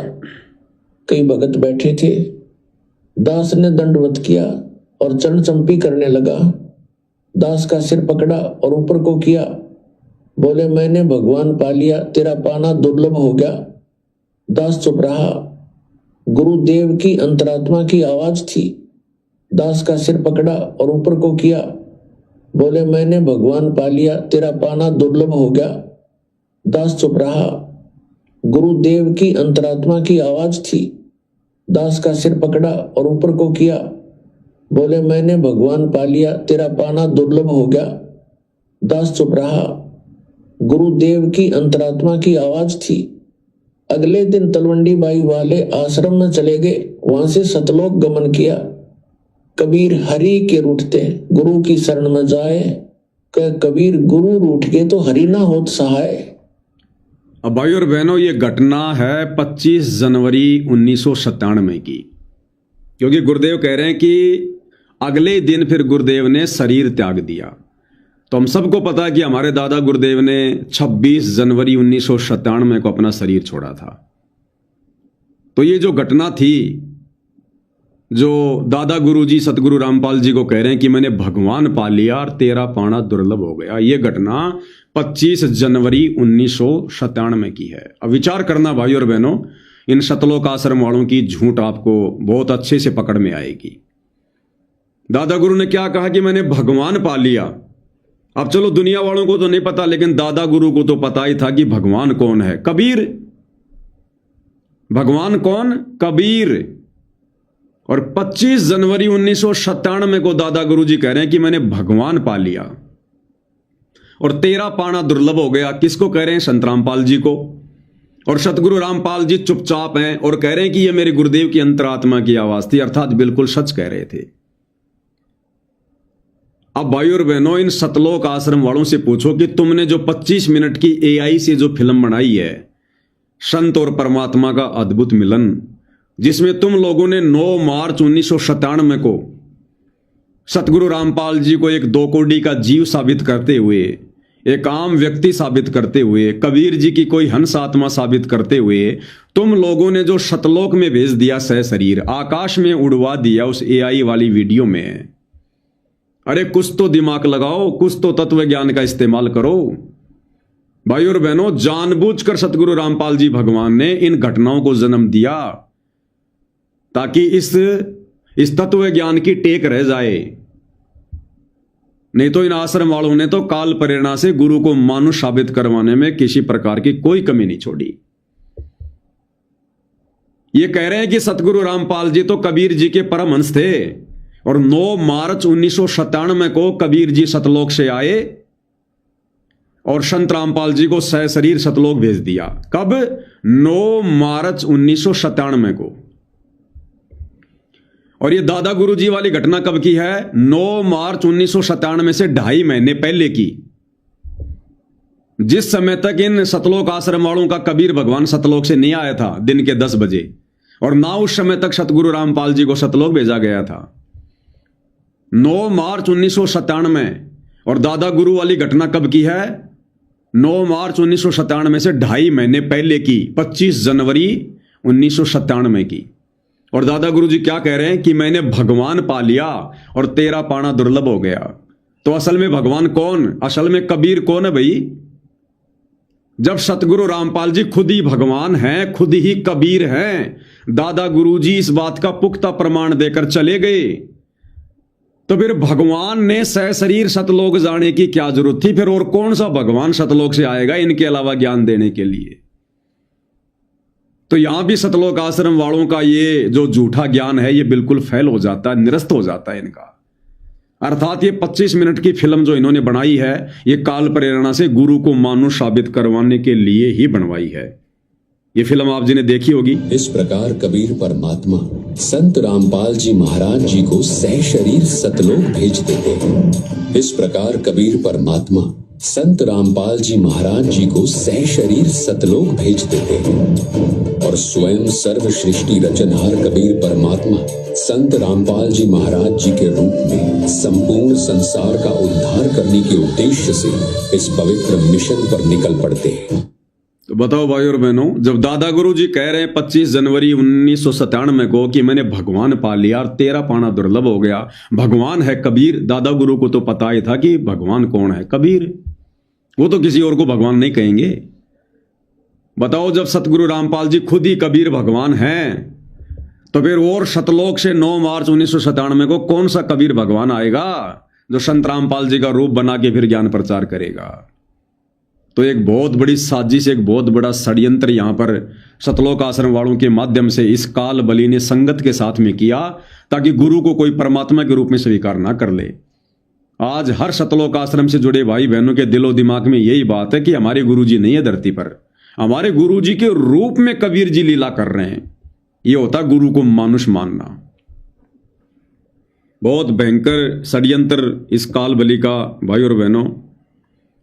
कई भगत बैठे थे। दास ने दंडवत किया और चरण चंपी करने लगा। दास का सिर पकड़ा और ऊपर को किया। बोले, मैंने भगवान पा लिया, तेरा पाना दुर्लभ हो गया। दास चुप रहा। गुरुदेव की अंतरात्मा की आवाज थी। दास का सिर पकड़ा और ऊपर को किया। बोले, मैंने भगवान पा लिया, तेरा पाना दुर्लभ हो गया। दास चुप रहा। गुरुदेव की अंतरात्मा की आवाज थी। दास का सिर पकड़ा और ऊपर को किया। बोले, मैंने भगवान पा लिया, तेरा पाना दुर्लभ हो गया। दास चुप रहा। गुरुदेव की अंतरात्मा की आवाज थी। अगले दिन तलवंडी बाई वाले आश्रम में चले गए, वहां से सतलोक गमन किया। कबीर हरि के रूठते गुरु की शरण में जाए, कह कबीर गुरु रूठ के तो हरि ना होत सहाय। अब भाई और बहनों, ये घटना है 25 जनवरी 1997 की, क्योंकि गुरुदेव कह रहे हैं कि अगले दिन फिर गुरुदेव ने शरीर त्याग दिया। तो हम सबको पता है कि हमारे दादा गुरुदेव ने 26 जनवरी 1997 को अपना शरीर छोड़ा था। तो ये जो घटना थी, जो दादा गुरुजी सतगुरु रामपाल जी को कह रहे हैं कि मैंने भगवान पा लिया और तेरा पाना दुर्लभ हो गया, ये घटना 25 जनवरी 1997 की है। अब विचार करना भाई और बहनों, इन सतलोक आश्रम वालों की झूठ आपको बहुत अच्छे से पकड़ में आएगी। दादा गुरु ने क्या कहा कि मैंने भगवान पा लिया। अब चलो दुनिया वालों को तो नहीं पता, लेकिन दादा गुरु को तो पता ही था कि भगवान कौन है। कबीर। भगवान कौन? कबीर। और 25 जनवरी 1997 को दादा गुरु जी कह रहे हैं कि मैंने भगवान पा लिया और तेरा पाना दुर्लभ हो गया। किसको कह रहे हैं? संत रामपाल जी को। और सतगुरु रामपाल जी चुपचाप हैं और कह रहे हैं कि यह मेरे गुरुदेव की अंतरात्मा की आवाज थी, अर्थात बिल्कुल सच कह रहे थे। अब भाई और बहनों, इन सतलोक आश्रम वालों से पूछो कि तुमने जो 25 मिनट की AI से जो फिल्म बनाई है, संत और परमात्मा का अद्भुत मिलन, जिसमें तुम लोगों ने 9 मार्च 1997 को सतगुरु रामपाल जी को एक 2 कोड़ी का जीव साबित करते हुए, एक आम व्यक्ति साबित करते हुए, कबीर जी की कोई हंस आत्मा साबित करते हुए तुम लोगों ने जो सतलोक में भेज दिया सह शरीर, आकाश में उड़वा दिया उस AI वाली वीडियो में। अरे कुछ तो दिमाग लगाओ, कुछ तो तत्व ज्ञान का इस्तेमाल करो। भाई और बहनों, जानबूझकर सतगुरु रामपाल जी भगवान ने इन घटनाओं को जन्म दिया ताकि इस तत्व ज्ञान की टेक रह जाए। नहीं तो इन आश्रम वालों ने तो काल प्रेरणा से गुरु को मानुष साबित करवाने में किसी प्रकार की कोई कमी नहीं छोड़ी। ये कह रहे हैं कि सतगुरु रामपाल जी तो कबीर जी के परमहंस थे और 9 मार्च 1997 को कबीर जी सतलोक से आए और संत रामपाल जी को सह शरीर सतलोक भेज दिया। कब? 9 मार्च 1997 को। और ये दादा गुरु जी वाली घटना कब की है? 9 मार्च 1997 से 2.5 महीने पहले की, जिस समय तक इन सतलोक आश्रम वालों का कबीर भगवान सतलोक से नहीं आया था दिन के 10 बजे, और ना उस समय तक सतगुरु रामपाल जी को सतलोक भेजा गया था। 9 मार्च 1997। और दादा गुरु वाली घटना कब की है? 9 मार्च 1997 से 2.5 महीने पहले की, 25 जनवरी 1997 की। और दादा गुरु जी क्या कह रहे हैं कि मैंने भगवान पा लिया और तेरा पाना दुर्लभ हो गया। तो असल में भगवान कौन? असल में कबीर कौन है भाई? जब सतगुरु रामपाल जी खुद ही भगवान हैं, खुद ही कबीर हैं, दादा गुरु जी इस बात का पुख्ता प्रमाण देकर चले गए, तो फिर भगवान ने सह शरीर सतलोक जाने की क्या जरूरत थी? फिर और कौन सा भगवान सतलोक से आएगा इनके अलावा ज्ञान देने के लिए? तो यहां भी सतलोक आश्रम वालों का ये जो झूठा ज्ञान है, ये बिल्कुल फेल हो जाता है, निरस्त हो जाता है इनका। अर्थात ये 25 मिनट की फिल्म जो इन्होंने बनाई है, ये काल प्रेरणा से गुरु को मानुष साबित करवाने के लिए ही बनवाई है। ये फिल्म आप जी ने देखी होगी। इस प्रकार कबीर परमात्मा संत रामपाल जी महाराज जी को सह शरीर सतलोक भेज देते हैं। इस प्रकार कबीर परमात्मा संत रामपाल जी महाराज जी को सह शरीर सतलोक भेज देते हैं और स्वयं सर्व सृष्टि रचनहार कबीर परमात्मा संत रामपाल जी महाराज जी के रूप में संपूर्ण संसार का उद्धार करने के उद्देश्य से इस पवित्र मिशन पर निकल पड़ते हैं। तो बताओ भाई और बहनों, जब दादा गुरु जी कह रहे हैं 25 जनवरी 1997 को कि मैंने भगवान पा लिया और तेरा पाना दुर्लभ हो गया, भगवान है कबीर। दादा गुरु को तो पता ही था कि भगवान कौन है, कबीर। वो तो किसी और को भगवान नहीं कहेंगे। बताओ, जब सतगुरु रामपाल जी खुद ही कबीर भगवान हैं, तो फिर और सतलोक से 9 मार्च 1997 को कौन सा कबीर भगवान आएगा जो संत रामपाल जी का रूप बना के फिर ज्ञान प्रचार करेगा? तो एक बहुत बड़ी साजिश, एक बहुत बड़ा षड्यंत्र यहां पर सतलोक आश्रम वालों के माध्यम से इस काल बली ने संगत के साथ में किया, ताकि गुरु को कोई परमात्मा के रूप में स्वीकार ना कर ले। आज हर सतलोक आश्रम से जुड़े भाई बहनों के दिलो दिमाग में यही बात है कि हमारे गुरुजी नहीं है धरती पर, हमारे गुरुजी के रूप में कबीर जी लीला कर रहे हैं। ये होता गुरु को मानुष मानना। बहुत भयंकर षड्यंत्र इस काल बलि का भाई और बहनों।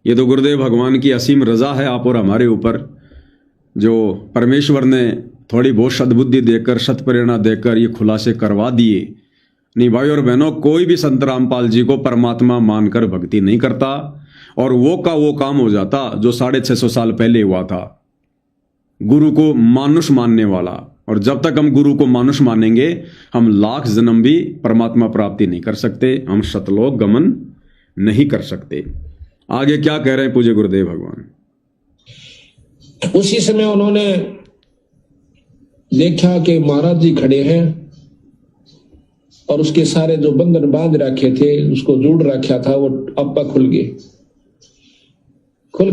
ये तो गुरुदेव भगवान की असीम रजा है आप और हमारे ऊपर, जो परमेश्वर ने थोड़ी बहुत सद्बुद्धि देकर सत्प्रेरणा देकर ये खुलासे करवा दिए। नहीं भाई और बहनों, कोई भी संत रामपाल जी को परमात्मा मानकर भक्ति नहीं करता और वो का वो काम हो जाता जो 650 साल पहले हुआ था, गुरु को मानुष मानने वाला। और जब तक हम गुरु को मानुष मानेंगे हम लाख जन्म भी परमात्मा प्राप्ति नहीं कर सकते, हम सतलोक गमन नहीं कर सकते। आगे क्या कह रहे हैं पूज्य गुरुदेव भगवान। उसी समय उन्होंने देखा कि महाराज जी खड़े हैं और उसके सारे जो बंधन बांध रखे थे, उसको जोड़ रखा था, वो अपा खुल गए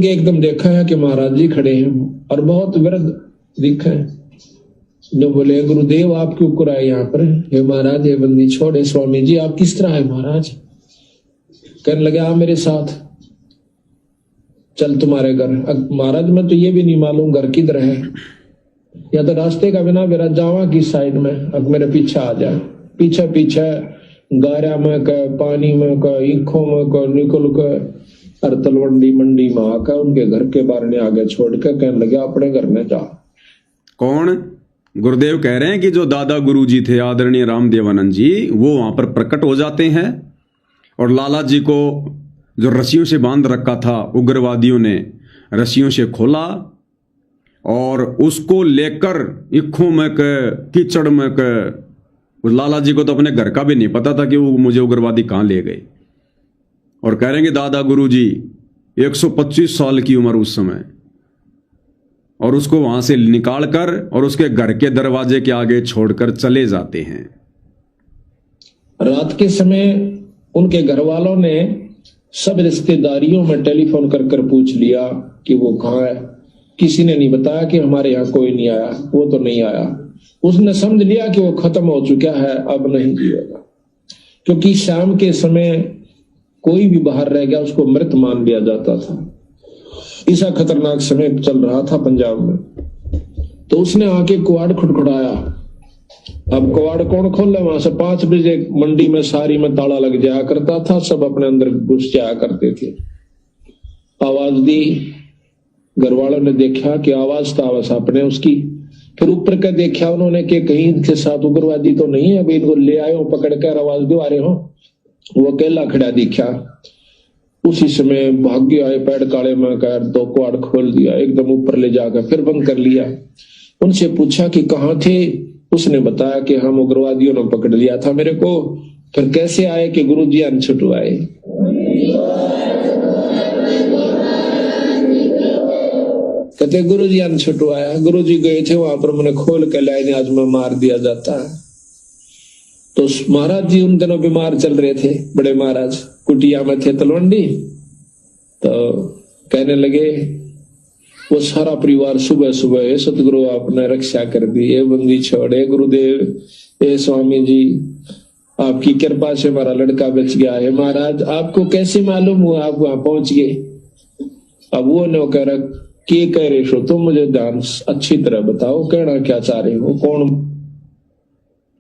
एकदम। देखा है कि महाराज जी खड़े हैं और बहुत वृद्ध दिखा है। जो बोले गुरुदेव आप क्यों कर आए यहाँ पर? हे महाराज, हे बंदी छोड़े स्वामी जी, आप किस तरह है महाराज? कहने लगे आ मेरे साथ, चल तुम्हारे घर। महाराज मैं तो ये भी नहीं मालूम घर किधर है, या तो रास्ते का बिना मेरा जावा की साइड में, अब मेरे पीछे आ जा। पीछे पीछे गारा में का, पानी में का, ईखों में का निकल के और तलवंडी मंडी में आकर उनके घर के बाहर ने आगे छोड़ के कहने लगे अपने घर में जा। कौन? गुरुदेव कह रहे हैं कि जो दादा गुरु जी थे आदरणीय रामदेवानंद जी, वो वहां पर प्रकट हो जाते हैं और लाला जी को जो रस्सियों से बांध रखा था उग्रवादियों ने रस्सियों से खोला और उसको लेकर इक्खों में कीचड़ में उस लाला जी को तो अपने घर का भी नहीं पता था कि वो मुझे उग्रवादी कहाँ ले गए। और कह रहे हैं कि दादा गुरु जी 125 साल की उम्र उस समय, और उसको वहां से निकाल कर और उसके घर के दरवाजे के आगे छोड़कर चले जाते हैं। रात के समय उनके घर वालों ने सब रिश्तेदारियों में टेलीफोन कर कर पूछ लिया कि वो कहाँ है। किसी ने नहीं बताया कि हमारे यहाँ कोई नहीं आया, वो तो नहीं आया। उसने समझ लिया कि वो खत्म हो चुका है, अब नहीं जिएगा, क्योंकि शाम के समय कोई भी बाहर रह गया उसको मृत मान लिया जाता था। ऐसा खतरनाक समय चल रहा था पंजाब में। तो उसने आके कुआड़ खड़खड़ाया। अब कुआड़ कौन खोले? वहां से 5 बजे मंडी में सारी में ताला लग जाया करता था, सब अपने अंदर घुस जाया करते थे। आवाज दी, घर वालों ने देखा कि आवाज तो आवाज अपने उसकी। फिर ऊपर का देखा उन्होंने कि कहीं इनके साथ उग्रवादी तो नहीं है, अभी इनको ले आए हो पकड़ कर, आवाज दो आ रहे हो। वो अकेला खड़ा दिखा। उसी समय भाग्य आए, पैर काले में कर 2 कुआड़ खोल दिया, एकदम ऊपर ले जाकर फिर बंद कर लिया। उनसे पूछा कि कहाँ थे? उसने बताया कि हम उग्रवादियों ने पकड़ लिया था मेरे को। फिर कैसे आए कि गुरुजी अनछुटवाए। कहते गुरुजी अनछुटवाया। गुरुजी गए थे वहां पर, मैंने खोल के लाइन आज में मार दिया जाता है। तो महाराज जी उन दिनों बीमार चल रहे थे, बड़े महाराज कुटिया में थे तलवंडी। तो कहने लगे वो सारा परिवार सुबह सुबह सतगुरु आपने रक्षा कर दी, ये बंदी छोड़े गुरुदेव, ये स्वामी जी आपकी कृपा से हमारा लड़का बच गया है। महाराज आपको कैसे मालूम हुआ आप वहां पहुंच गए? अब वो ने कह रहा के कह रहे हो तुम, मुझे ध्यान अच्छी तरह बताओ, कहना क्या चाह रहे हो, कौन?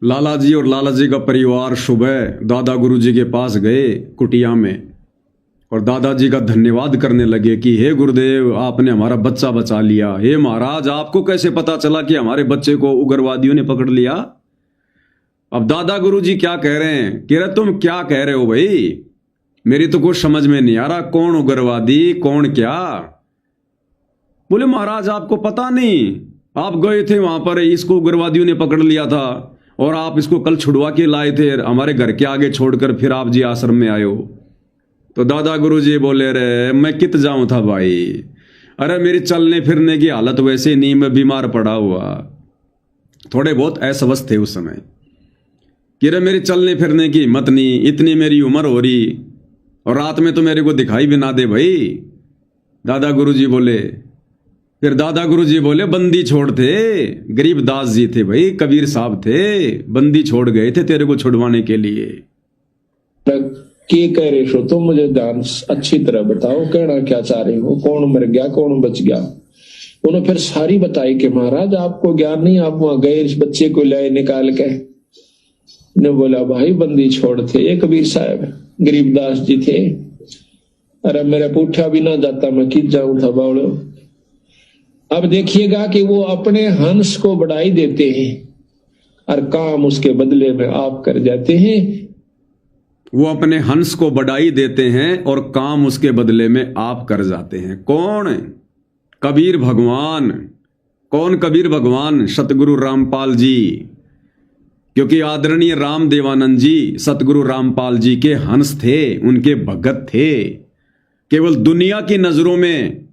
लाला जी और लाला जी का परिवार सुबह दादा गुरु जी के पास गए कुटिया में और दादाजी का धन्यवाद करने लगे कि हे गुरुदेव आपने हमारा बच्चा बचा लिया। हे महाराज आपको कैसे पता चला कि हमारे बच्चे को उग्रवादियों ने पकड़ लिया? अब दादा गुरु जी क्या कह रहे हैं कि रे तुम क्या कह रहे हो भाई, मेरी तो कुछ समझ में नहीं आ रहा, कौन उग्रवादी कौन क्या? बोले महाराज आपको पता नहीं, आप गए थे वहां पर, इसको उग्रवादियों ने पकड़ लिया था और आप इसको कल छुड़वा के लाए थे हमारे घर के आगे छोड़कर, फिर आप जी आश्रम में आए हो। तो दादा गुरु जी बोले रे मैं कित जाऊं था भाई, अरे मेरी चलने फिरने की हालत वैसे नहीं, मैं बीमार पड़ा हुआ, थोड़े बहुत अस्वस्थ थे उस समय कि रे मेरी चलने फिरने की हिम्मत नहीं, इतनी मेरी उम्र हो रही और रात में तो मेरे को दिखाई भी ना दे भाई। दादा गुरु जी बोले, फिर दादा गुरु जी बोले बंदी छोड़ थे, गरीब दास जी थे भाई, कबीर साहब थे, बंदी छोड़ गए थे तेरे को छुड़वाने के लिए। के कह रहे हो तुम, मुझे ध्यान अच्छी तरह बताओ, कहना क्या चाह रहे हो, कौन मर गया कौन बच गया। उन्होंने फिर सारी बताई कि महाराज आपको ज्ञान नहीं, आप वहां गए इस बच्चे को लाए निकाल के। ने बोला भाई बंदी छोड़ थे ये कबीर साहब, गरीबदास जी थे। अरे मेरा पूठा भी ना जाता मैं किस जाऊं था बावड़ो। अब देखिएगा कि वो अपने हंस को बढ़ाई देते हैं और काम उसके बदले में आप कर जाते हैं। वो अपने हंस को बढ़ाई देते हैं और काम उसके बदले में आप कर जाते हैं। कौन? कबीर भगवान। कौन कबीर भगवान? सतगुरु रामपाल जी। क्योंकि आदरणीय राम देवानंद जी सतगुरु रामपाल जी के हंस थे, उनके भगत थे। केवल दुनिया की नजरों में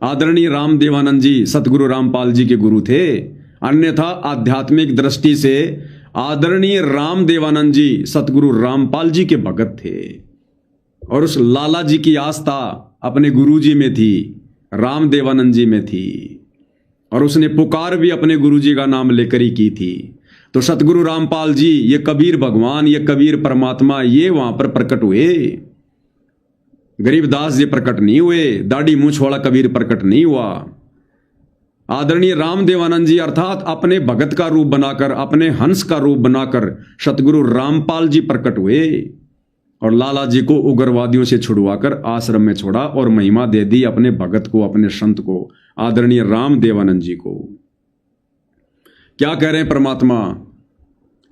आदरणीय राम देवानंद जी सतगुरु रामपाल जी के गुरु थे, अन्यथा आध्यात्मिक दृष्टि से आदरणीय राम देवानंद जी सतगुरु रामपाल जी के भगत थे। और उस लाला जी की आस्था अपने गुरु जी में थी, राम देवानंद जी में थी, और उसने पुकार भी अपने गुरु जी का नाम लेकर ही की थी। तो सतगुरु रामपाल जी, ये कबीर भगवान, ये कबीर परमात्मा, ये वहां पर प्रकट हुए। गरीबदास जी प्रकट नहीं हुए, दाढ़ी मूंछ वाला कबीर प्रकट नहीं हुआ। आदरणीय राम देवानंद जी अर्थात अपने भगत का रूप बनाकर, अपने हंस का रूप बनाकर सतगुरु रामपाल जी प्रकट हुए और लाला जी को उग्रवादियों से छुड़वाकर आश्रम में छोड़ा और महिमा दे दी अपने भगत को, अपने संत को, आदरणीय राम देवानंद जी को। क्या कह रहे हैं परमात्मा?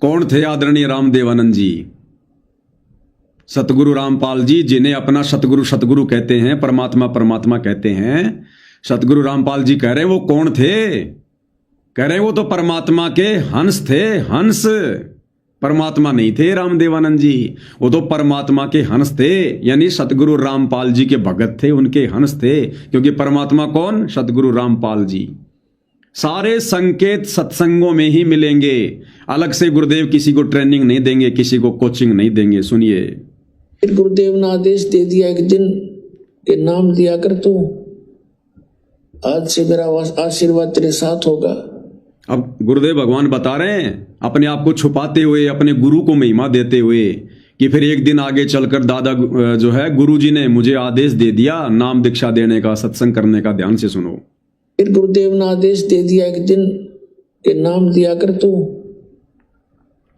कौन थे आदरणीय राम देवानंद जी? सतगुरु रामपाल जी, जिन्हें अपना सतगुरु सतगुरु कहते हैं, परमात्मा परमात्मा कहते हैं। सतगुरु रामपाल जी कह रहे हैं वो कौन थे? कह रहे हैं वो तो परमात्मा के हंस थे, हंस। परमात्मा नहीं थे राम देवानंद जी, वो तो परमात्मा के हंस थे, यानी सतगुरु रामपाल जी के भगत थे, उनके हंस थे। क्योंकि परमात्मा कौन? सतगुरु रामपाल जी। सारे संकेत सत्संगों में ही मिलेंगे। अलग से गुरुदेव किसी को ट्रेनिंग नहीं देंगे, किसी को कोचिंग नहीं देंगे। सुनिए, फिर गुरुदेव ने आदेश दे दिया एक दिन के नाम दिया कर तू, आज से मेरा आशीर्वाद तेरे साथ होगा। अब गुरुदेव भगवान बता रहे हैं, अपने आप को छुपाते हुए, अपने गुरु को महिमा देते हुए, कि फिर एक दिन आगे चलकर दादा जो है गुरु जी ने मुझे आदेश दे दिया नाम दीक्षा देने का, सत्संग करने का। ध्यान से सुनो। फिर गुरुदेव ने आदेश दे दिया एक दिन के नाम दिया कर तू,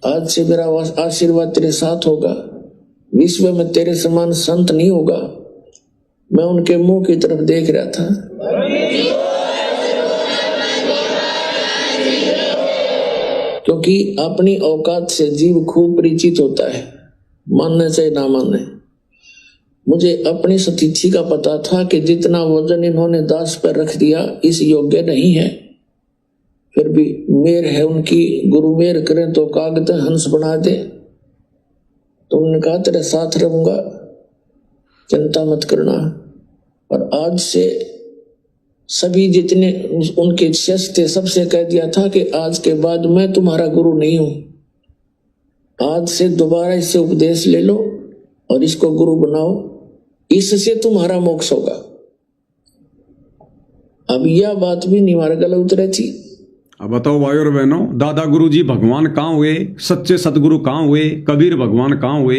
आज से मेरा आशीर्वाद तेरे साथ होगा। विश्व में तेरे समान संत नहीं होगा। मैं उनके मुंह की तरफ देख रहा था। क्योंकि अपनी औकात से जीव खूब परिचित होता है, मानने चाहे ना माने। मुझे अपनी स्थिति का पता था कि जितना वजन इन्होंने दास पर रख दिया इस योग्य नहीं है। फिर भी मेर है उनकी, गुरु मेर करें तो कागज हंस बना दे। तो उन्होंने कहा तेरे साथ रहूंगा, चिंता मत करना। और आज से सभी जितने उनके शिष्य थे सबसे कह दिया था कि आज के बाद मैं तुम्हारा गुरु नहीं हूं। आज से दोबारा इससे उपदेश ले लो और इसको गुरु बनाओ, इससे तुम्हारा मोक्ष होगा। अब यह बात भी नहीं हमारे गले उतरे थी। अब बताओ भाई और बहनों, दादा गुरु जी भगवान कहाँ हुए? सच्चे सतगुरु कहाँ हुए? कबीर भगवान कहाँ हुए?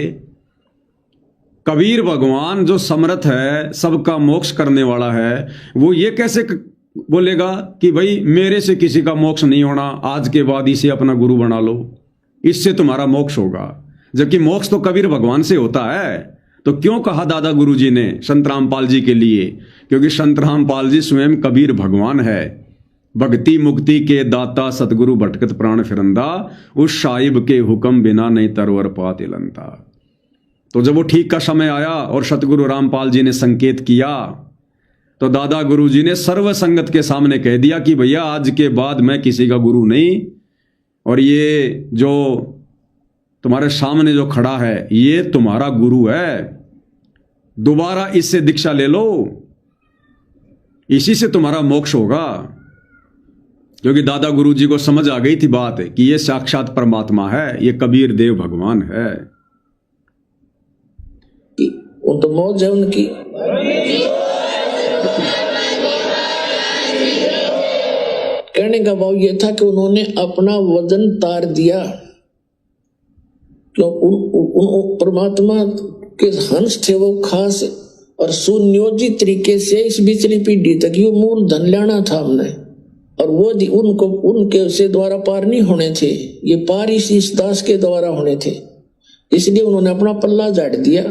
कबीर भगवान जो समर्थ है, सबका मोक्ष करने वाला है, वो ये कैसे बोलेगा कि भाई मेरे से किसी का मोक्ष नहीं होना, आज के बाद इसे अपना गुरु बना लो, इससे तुम्हारा मोक्ष होगा। जबकि मोक्ष तो कबीर भगवान से होता है। तो क्यों कहा दादा गुरु जी ने संत रामपाल जी के लिए? क्योंकि संत रामपाल जी स्वयं कबीर भगवान है। भक्ति मुक्ति के दाता सतगुरु भटकत प्राण फिरंदा, उस साहिब के हुक्म बिना नहीं तरवर पात इलंता। तो जब वो ठीक का समय आया और सतगुरु रामपाल जी ने संकेत किया, तो दादा गुरु जी ने सर्व संगत के सामने कह दिया कि भैया आज के बाद मैं किसी का गुरु नहीं, और ये जो तुम्हारे सामने जो खड़ा है ये तुम्हारा गुरु है। दोबारा इससे दीक्षा ले लो, इसी से तुम्हारा मोक्ष होगा। क्योंकि दादा गुरु जी को समझ आ गई थी बात कि ये साक्षात परमात्मा है, ये कबीर देव भगवान है। उन तो मौज है उनकी। कहने का भाव ये था कि उन्होंने अपना वजन तार दिया। तो परमात्मा के हंस थे वो खास और सुनियोजित तरीके से इस बिचली पीढ़ी तक ये मूल धन लेना था हमने, और वो उनको उनके से द्वारा पार नहीं होने थे, ये पार इस दास के द्वारा होने थे। इसलिए उन्होंने अपना पल्ला झाड़ दिया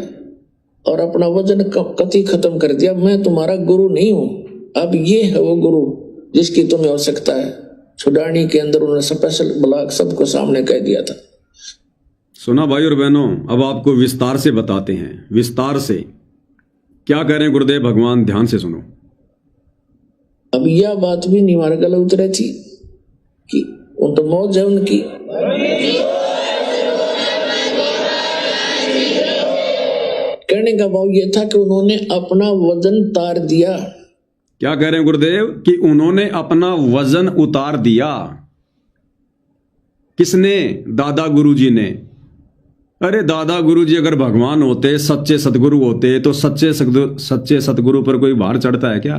और अपना वजन कति खत्म कर दिया। मैं तुम्हारा गुरु नहीं हूं, अब ये है वो गुरु जिसकी तुम्हें आवश्यकता है। छुड़ानी के अंदर उन्होंने स्पेशल ब्लॉक सबको सामने कह दिया था। सुना भाई और बहनों, अब आपको विस्तार से बताते हैं, विस्तार से क्या कह रहे हैं गुरुदेव भगवान, ध्यान से सुनो। अब यह बात भी नहीं हमारे गले उतरे थी कि उन तो मौज है उनकी। कहने का भाव ये था कि उन्होंने अपना वजन उतार दिया। क्या कह रहे हैं गुरुदेव कि उन्होंने अपना वजन उतार दिया। किसने? दादा गुरुजी ने। अरे दादा गुरुजी अगर भगवान होते, सच्चे सतगुरु होते, तो सच्चे सतगुरु पर कोई भार चढ़ता है क्या?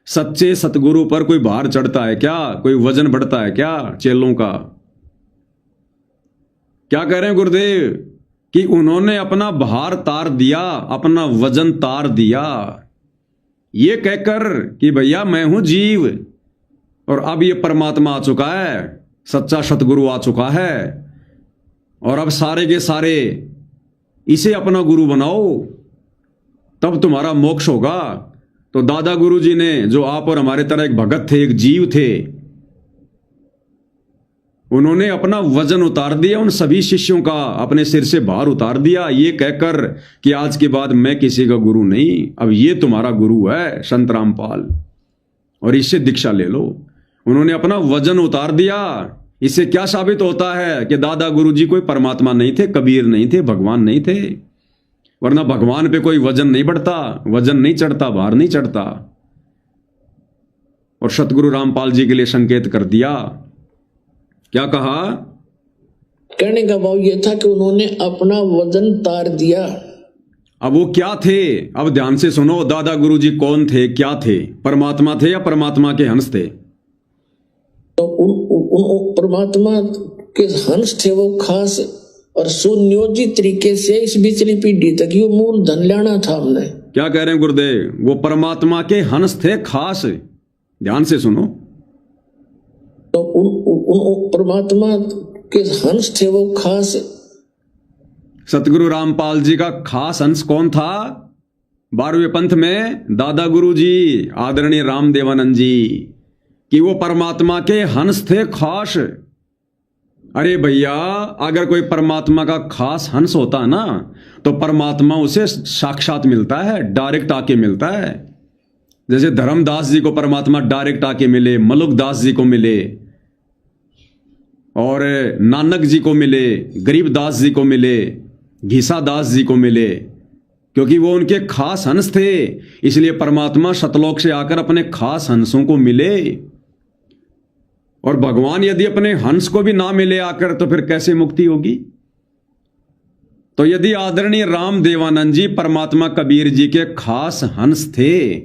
सच्चे सतगुरु पर कोई भार चढ़ता है क्या? कोई वजन बढ़ता है क्या चेलों का? क्या कह रहे हैं गुरुदेव कि उन्होंने अपना भार तार दिया, अपना वजन तार दिया, ये कहकर कि भैया मैं हूं जीव और अब ये परमात्मा आ चुका है, सच्चा सतगुरु आ चुका है और अब सारे के सारे इसे अपना गुरु बनाओ, तब तुम्हारा मोक्ष होगा। तो दादा गुरुजी ने, जो आप और हमारे तरह एक भगत थे, एक जीव थे, उन्होंने अपना वजन उतार दिया, उन सभी शिष्यों का अपने सिर से भार उतार दिया, ये कहकर कि आज के बाद मैं किसी का गुरु नहीं, अब ये तुम्हारा गुरु है संत रामपाल और इससे दीक्षा ले लो। उन्होंने अपना वजन उतार दिया। इससे क्या साबित होता है कि दादा गुरुजी कोई परमात्मा नहीं थे, कबीर नहीं थे, भगवान नहीं थे, वरना भगवान पे कोई वजन नहीं बढ़ता, वजन नहीं चढ़ता, भार नहीं चढ़ता। और सतगुरु रामपाल जी के लिए संकेत कर दिया। क्या कहा? कहने का भाव ये था कि उन्होंने अपना वजन उतार दिया। अब वो क्या थे? अब ध्यान से सुनो, दादा गुरुजी कौन थे, क्या थे? परमात्मा थे या परमात्मा के हंस थे? तो उन परमात्मा के हंस थे वो खास और सुनियोजित तरीके से इस बिचली पीढ़ी तक ये मूल धन लेना था हमने। क्या कह रहे हैं गुरुदेव? वो परमात्मा के हंस थे खास। ध्यान से सुनो, तो उन परमात्मा के हंस थे वो खास। सतगुरु रामपाल जी का खास हंस कौन था? 12वें पंथ में दादा गुरुजी, आदरणीय रामदेवानंद जी, कि वो परमात्मा के हंस थे खास। अरे भैया, अगर कोई परमात्मा का खास हंस होता है ना, तो परमात्मा उसे साक्षात मिलता है, डायरेक्ट आके मिलता है। जैसे धर्मदास जी को परमात्मा डायरेक्ट आके मिले, मलुकदास जी को मिले, और नानक जी को मिले, गरीबदास जी को मिले, घीसादास जी को मिले, क्योंकि वो उनके खास हंस थे। इसलिए परमात्मा सतलोक से आकर अपने खास हंसों को मिले। और भगवान यदि अपने हंस को भी ना मिले आकर, तो फिर कैसे मुक्ति होगी? तो यदि आदरणीय रामदेवानंद जी परमात्मा कबीर जी के खास हंस थे,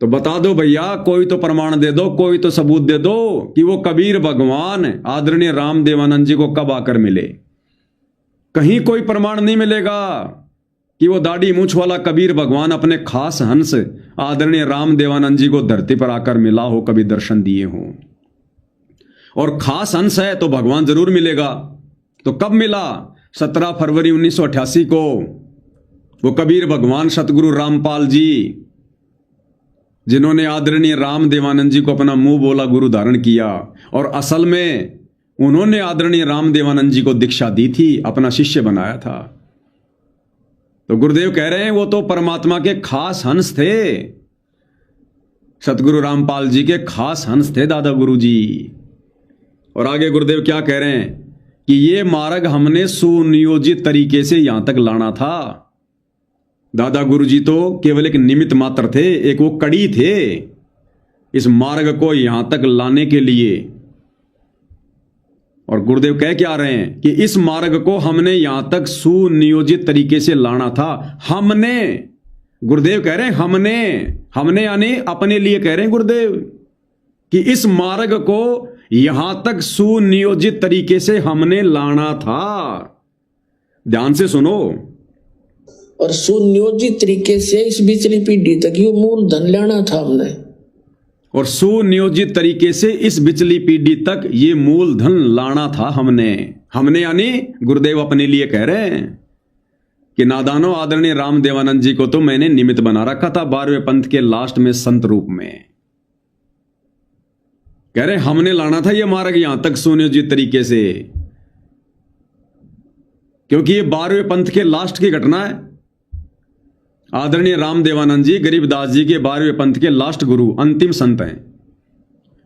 तो बता दो भैया, कोई तो प्रमाण दे दो, कोई तो सबूत दे दो कि वो कबीर भगवान आदरणीय रामदेवानंद जी को कब आकर मिले। कहीं कोई प्रमाण नहीं मिलेगा कि वो दाढ़ी मूंछ वाला कबीर भगवान अपने खास हंस आदरणीय रामदेवानंद जी को धरती पर आकर मिला हो, कभी दर्शन दिए हों। और खास हंस है तो भगवान जरूर मिलेगा। तो कब मिला? 17 फरवरी 1988 को वो कबीर भगवान सतगुरु रामपाल जी, जिन्होंने आदरणीय रामदेवानंद जी को अपना मुंह बोला गुरु धारण किया, और असल में उन्होंने आदरणीय रामदेवानंद जी को दीक्षा दी थी, अपना शिष्य बनाया था। तो गुरुदेव कह रहे हैं वो तो परमात्मा के खास हंस थे, सतगुरु रामपाल जी के खास हंस थे दादा गुरु जी। और आगे गुरुदेव क्या कह रहे हैं कि ये मार्ग हमने सुनियोजित तरीके से यहां तक लाना था। दादा गुरुजी तो केवल एक निमित्त मात्र थे, एक वो कड़ी थे इस मार्ग को यहां तक लाने के लिए। और गुरुदेव कह क्या रहे हैं कि इस मार्ग को हमने यहां तक सुनियोजित तरीके से लाना था। हमने, गुरुदेव कह रहे हैं हमने यानी अपने लिए कह रहे हैं गुरुदेव कि इस मार्ग को यहां तक सुनियोजित तरीके से हमने लाना था। ध्यान से सुनो, और सुनियोजित तरीके से इस पिछली पीढ़ी तक ये मूलधन लाना था हमने। और सुनियोजित तरीके से इस बिचली पीढ़ी तक ये मूलधन लाना था हमने यानी गुरुदेव अपने लिए कह रहे हैं कि नादानो आदरणीय राम देवानंद जी को तो मैंने निमित्त बना रखा था 12वें पंथ के लास्ट में संत रूप में। कह रहे हमने लाना था ये मार्ग यहां तक सुनियोजित तरीके से, क्योंकि ये 12वें पंथ के लास्ट की घटना है। आदरणीय राम देवानंद जी गरीबदास जी के 12वें पंथ के लास्ट गुरु अंतिम संत हैं।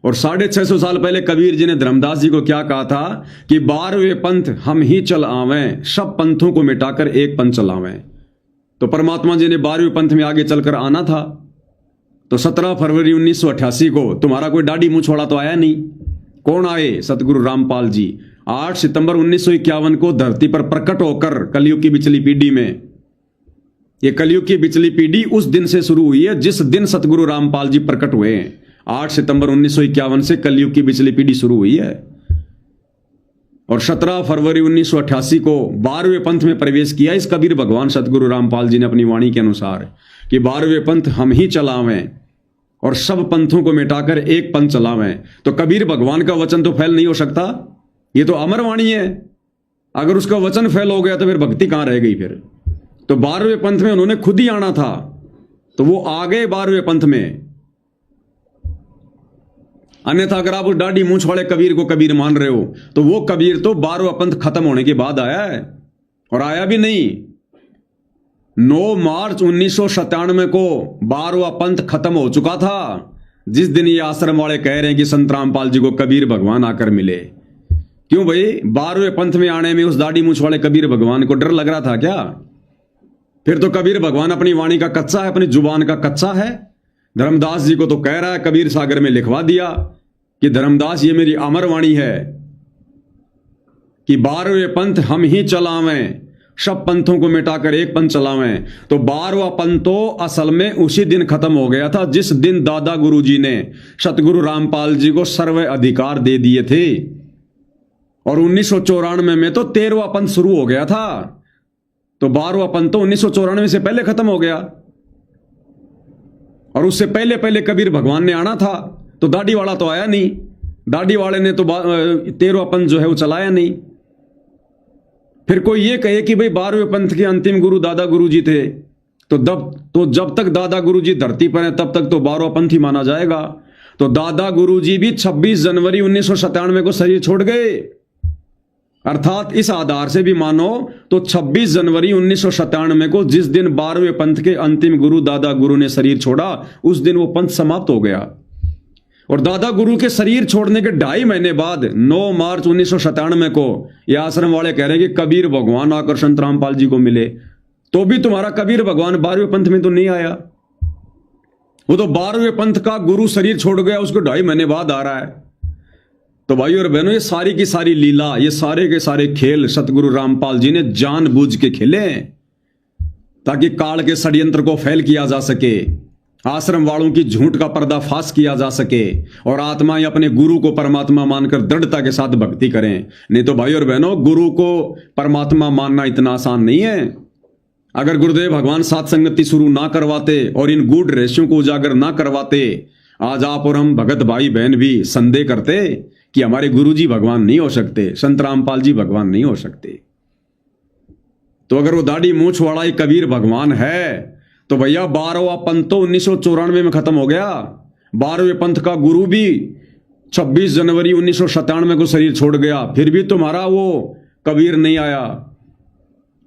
और 650 साल पहले कबीर जी ने धर्मदास जी को क्या कहा था कि 12वें पंथ हम ही चल आवें, सब पंथों को मिटाकर एक पंथ चलावें। तो परमात्मा जी ने 12वें पंथ में आगे चलकर आना था। तो 17 फरवरी 1988 को तुम्हारा कोई दाढ़ी मूंछ वाला तो आया नहीं। कौन आए? सतगुरु रामपाल जी। 8 सितंबर 1951 को धरती पर प्रकट होकर कलयुग की बिचली पीढ़ी में, ये कलयुग की बिचली पीढ़ी उस दिन से शुरू हुई है जिस दिन सतगुरु रामपाल जी प्रकट हुए हैं। 8 सितंबर 1951 से कलयुग की बिचली पीढ़ी शुरू हुई है। और 17 फरवरी 1988 को 12वें पंथ में प्रवेश किया इस कबीर भगवान सतगुरु रामपाल जी ने अपनी वाणी के अनुसार कि 12वें पंथ हम ही चलावें और सब पंथों को मिटाकर एक पंथ चलावें। तो कबीर भगवान का वचन तो फैल नहीं हो सकता, ये तो अमर वाणी है। अगर उसका वचन फैल हो गया तो फिर भक्ति कहां रह गई? फिर तो 12वें पंथ में उन्होंने खुद ही आना था, तो वो आ गए 12वें पंथ में। अन्यथा अगर आप उस दाढ़ी मूंछ वाले कबीर को कबीर मान रहे हो तो वो कबीर तो 12वां पंथ खत्म होने के बाद आया है, और आया भी नहीं। 9 मार्च 1997 को 12वां पंथ खत्म हो चुका था, जिस दिन ये आश्रम वाले कह रहे हैं कि संत रामपाल जी को कबीर भगवान आकर मिले। क्यों भाई? 12वें पंथ में आने में उस दाढ़ी मूंछ वाले कबीर भगवान को डर लग रहा था क्या? फिर तो कबीर भगवान अपनी वाणी का कच्चा है, अपनी जुबान का कच्चा है। धर्मदास जी को तो कह रहा है, कबीर सागर में लिखवा दिया कि धर्मदास ये मेरी अमर वाणी है कि 12वें पंथ हम ही चलावें, सब पंथों को मिटाकर एक पंथ चलावें। तो 12वां पंथ तो असल में उसी दिन खत्म हो गया था जिस दिन दादा गुरु जी ने सतगुरु रामपाल जी को सर्व अधिकार दे दिए थे। और 1994 में तो 13वां पंथ शुरू हो गया था। तो 12वां पंथ तो 1994 से पहले खत्म हो गया, और उससे पहले पहले कबीर भगवान ने आना था। तो दाढ़ी वाला तो आया नहीं, दाढ़ी वाले ने तो 13वां पंथ जो है वो चलाया नहीं। फिर कोई ये कहे कि भाई 12वें पंथ के अंतिम गुरु दादा गुरु जी थे, तो जब तक दादा गुरु जी धरती पर हैं तब तक तो 12वां पंथ ही माना जाएगा। तो दादा गुरु जी भी 26 जनवरी 1997 को शरीर छोड़ गए। अर्थात इस आधार से भी मानो तो 26 जनवरी 1997 को जिस दिन 12वें पंथ के अंतिम गुरु दादा गुरु ने शरीर छोड़ा, उस दिन वो पंथ समाप्त हो गया। और दादा गुरु के शरीर छोड़ने के 2.5 महीने बाद 9 मार्च 1997 को ये आश्रम वाले कह रहे हैं कि कबीर भगवान आकर संत रामपाल जी को मिले। तो भी तुम्हारा कबीर भगवान 12वें पंथ में तो नहीं आया, वो तो 12वें पंथ का गुरु शरीर छोड़ गया, उसको 2.5 महीने बाद आ रहा है। तो भाइयों और बहनों, ये सारी की सारी लीला, ये सारे के सारे खेल सतगुरु रामपाल जी ने जानबूझ के खेले ताकि काल के षड्यंत्र को फैल किया जा सके, आश्रम वालों की झूठ का पर्दाफाश किया जा सके, और आत्माएं अपने गुरु को परमात्मा मानकर दृढ़ता के साथ भक्ति करें। नहीं तो भाइयों और बहनों, गुरु को परमात्मा मानना इतना आसान नहीं है। अगर गुरुदेव भगवान साथ संगति शुरू ना करवाते और इन गूढ़ रहस्यों को उजागर ना करवाते, आज आप और हम भगत भाई बहन भी संदेह करते कि हमारे गुरुजी भगवान नहीं हो सकते, संत रामपाल जी भगवान नहीं हो सकते। तो अगर वो दाढ़ी मूंछ वाला ही कबीर भगवान है तो भैया 12वां पंथ तो 1994 में खत्म हो गया। 12वें पंथ का गुरु भी 26 जनवरी 1997 को शरीर छोड़ गया, फिर भी तुम्हारा वो कबीर नहीं आया।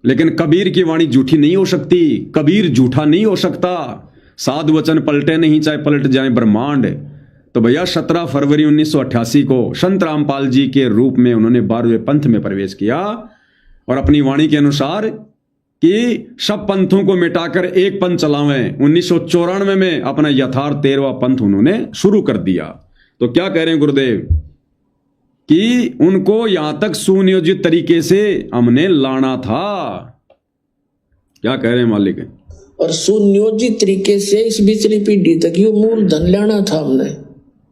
लेकिन कबीर की वाणी झूठी नहीं हो सकती, कबीर झूठा नहीं हो सकता। साध वचन पलटे नहीं, चाहे पलट जाए ब्रह्मांड। तो भैया 17 फरवरी 1988 को संत रामपाल जी के रूप में उन्होंने 12वें पंथ में प्रवेश किया और अपनी वाणी के अनुसार कि सब पंथों को मिटाकर एक पंथ चलावें 1994 में अपना यथार्थ 13वां पंथ उन्होंने शुरू कर दिया। तो क्या कह रहे हैं गुरुदेव कि उनको यहां तक सुनियोजित तरीके से हमने लाना था। क्या कह रहे हैं मालिक? और सुनियोजित तरीके से इस बिचली पीढ़ी तक ये मूलधन लाना था हमने,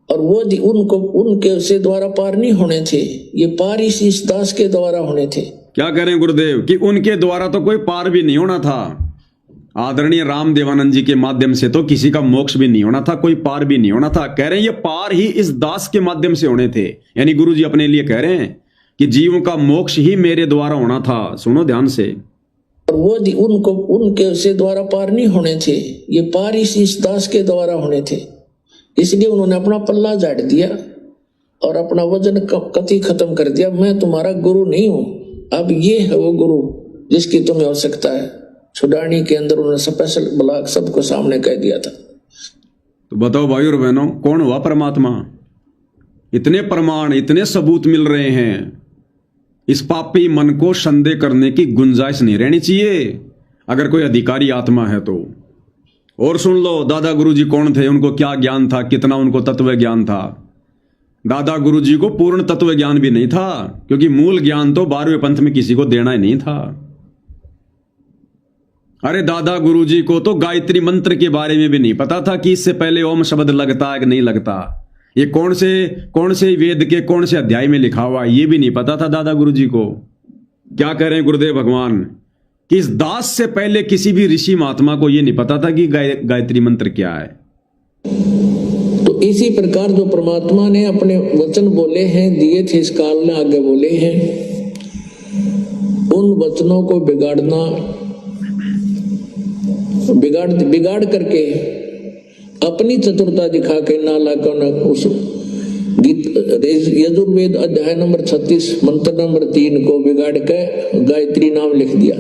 और वो उनको उनके से द्वारा पार नहीं होने थे, ये पार इस दास के द्वारा होने थे। क्या कह रहे हैं गुरुदेव कि उनके द्वारा तो कोई पार भी नहीं होना था। आदरणीय राम देवानंद जी के माध्यम से तो किसी का मोक्ष भी नहीं होना था, कोई पार भी नहीं होना था। कह रहे हैं ये पार ही इस दास के माध्यम से होने थे। यानी गुरु जी अपने लिए कह रहे हैं कि जीवों का मोक्ष ही मेरे द्वारा होना था। सुनो ध्यान से। और वो उनको उनके से द्वारा पार नहीं होने थे, ये पार इस दास के द्वारा होने थे। इसलिए उन्होंने अपना पल्ला झाड़ दिया और अपना वजन कति खत्म कर दिया। मैं तुम्हारा गुरु नहीं हूं, अब ये है वो गुरु जिसकी तुम्हें आवश्यकता है। छुड़ानी के अंदर उन्होंने स्पेशल ब्लॉक सबको सामने कह दिया था। तो बताओ भाई और बहनों, कौन हुआ परमात्मा? इतने प्रमाण, इतने सबूत मिल रहे हैं, इस पापी मन को संदेह करने की गुंजाइश नहीं रहनी चाहिए अगर कोई अधिकारी आत्मा है तो। और सुन लो, दादा गुरुजी कौन थे, उनको क्या ज्ञान था, कितना उनको तत्व ज्ञान था। दादा गुरुजी को पूर्ण तत्व ज्ञान भी नहीं था, क्योंकि मूल ज्ञान तो 12वें पंथ में किसी को देना ही नहीं था। अरे दादा गुरुजी को तो गायत्री मंत्र के बारे में भी नहीं पता था कि इससे पहले ओम शब्द लगता है कि नहीं लगता, ये कौन से वेद के कौन से अध्याय में लिखा हुआ, ये भी नहीं पता था दादा गुरुजी को। क्या कह रहे हैं गुरुदेव भगवान कि इस दास से पहले किसी भी ऋषि महात्मा को ये नहीं पता था कि गायत्री मंत्र क्या है। तो इसी प्रकार जो परमात्मा ने अपने वचन बोले हैं, दिए थे इस काल में, आगे बोले हैं, उन वचनों को बिगाड़ करके अपनी चतुरता दिखा के उस यजुर्वेद अध्याय नंबर 36 मंत्र नंबर 3 को बिगाड़ के गायत्री नाम लिख दिया।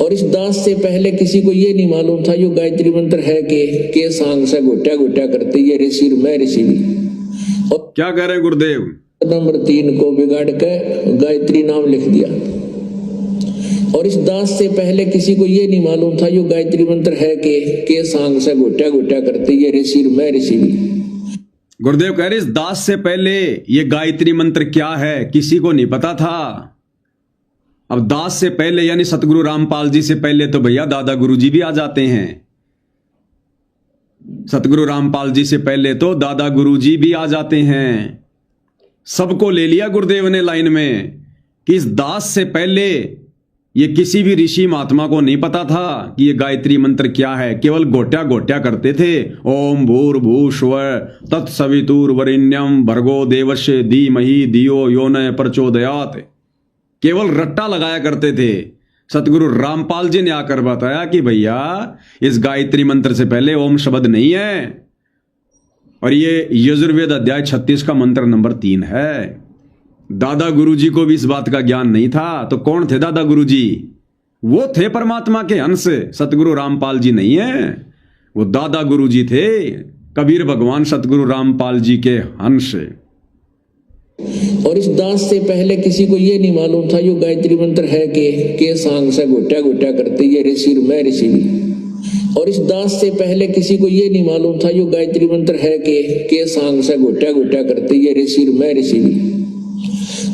और इस दास से पहले किसी को ये नहीं मालूम था यो गायत्री मंत्र है के सांग से घोटा घोटा करते ये ऋषि मैं ऋषि भी। और क्या कह रहे हैं गुरुदेव? नंबर 3 को बिगाड़ के गायत्री नाम लिख दिया। और इस दास से पहले किसी को ये नहीं मालूम था यो गायत्री मंत्र है के सांग से घोटा घोटा करते ये ऋषि मैं ऋषि भी। गुरुदेव कह रहे इस दास से पहले ये गायत्री मंत्र क्या है किसी को नहीं पता था। अब दास से पहले यानी सतगुरु रामपाल जी से पहले तो भैया दादा गुरुजी भी आ जाते हैं। सतगुरु रामपाल जी से पहले तो दादा गुरुजी भी आ जाते हैं। सबको ले लिया गुरुदेव ने लाइन में कि इस दास से पहले ये किसी भी ऋषि महात्मा को नहीं पता था कि ये गायत्री मंत्र क्या है। केवल गोट्या गोट्या करते थे, ओम भूर्भुवस्सुवः तत्सवितुर्वरेण्यं भर्गो देवस्य धीमहि धियो यो न प्रचोदयात्। केवल रट्टा लगाया करते थे। सतगुरु रामपाल जी ने आकर बताया कि भैया इस गायत्री मंत्र से पहले ओम शब्द नहीं है, और ये यजुर्वेद अध्याय 36 का मंत्र नंबर 3 है। दादा गुरुजी को भी इस बात का ज्ञान नहीं था। तो कौन थे दादा गुरुजी? वो थे परमात्मा के अंश, सतगुरु रामपाल जी नहीं है, वो दादा गुरुजी थे, कबीर भगवान सतगुरु रामपाल जी के अंश। और इस दास से पहले किसी को ये नहीं मालूम था यो गायत्री मंत्र है के सांग से घोटा घोटा करते ये ऋषि मैं ऋषि भी। और इस दास से पहले किसी को ये नहीं मालूम था यो गायत्री मंत्र है के सांग से घोटा घोटा करते ये ऋषि मैं ऋषि भी।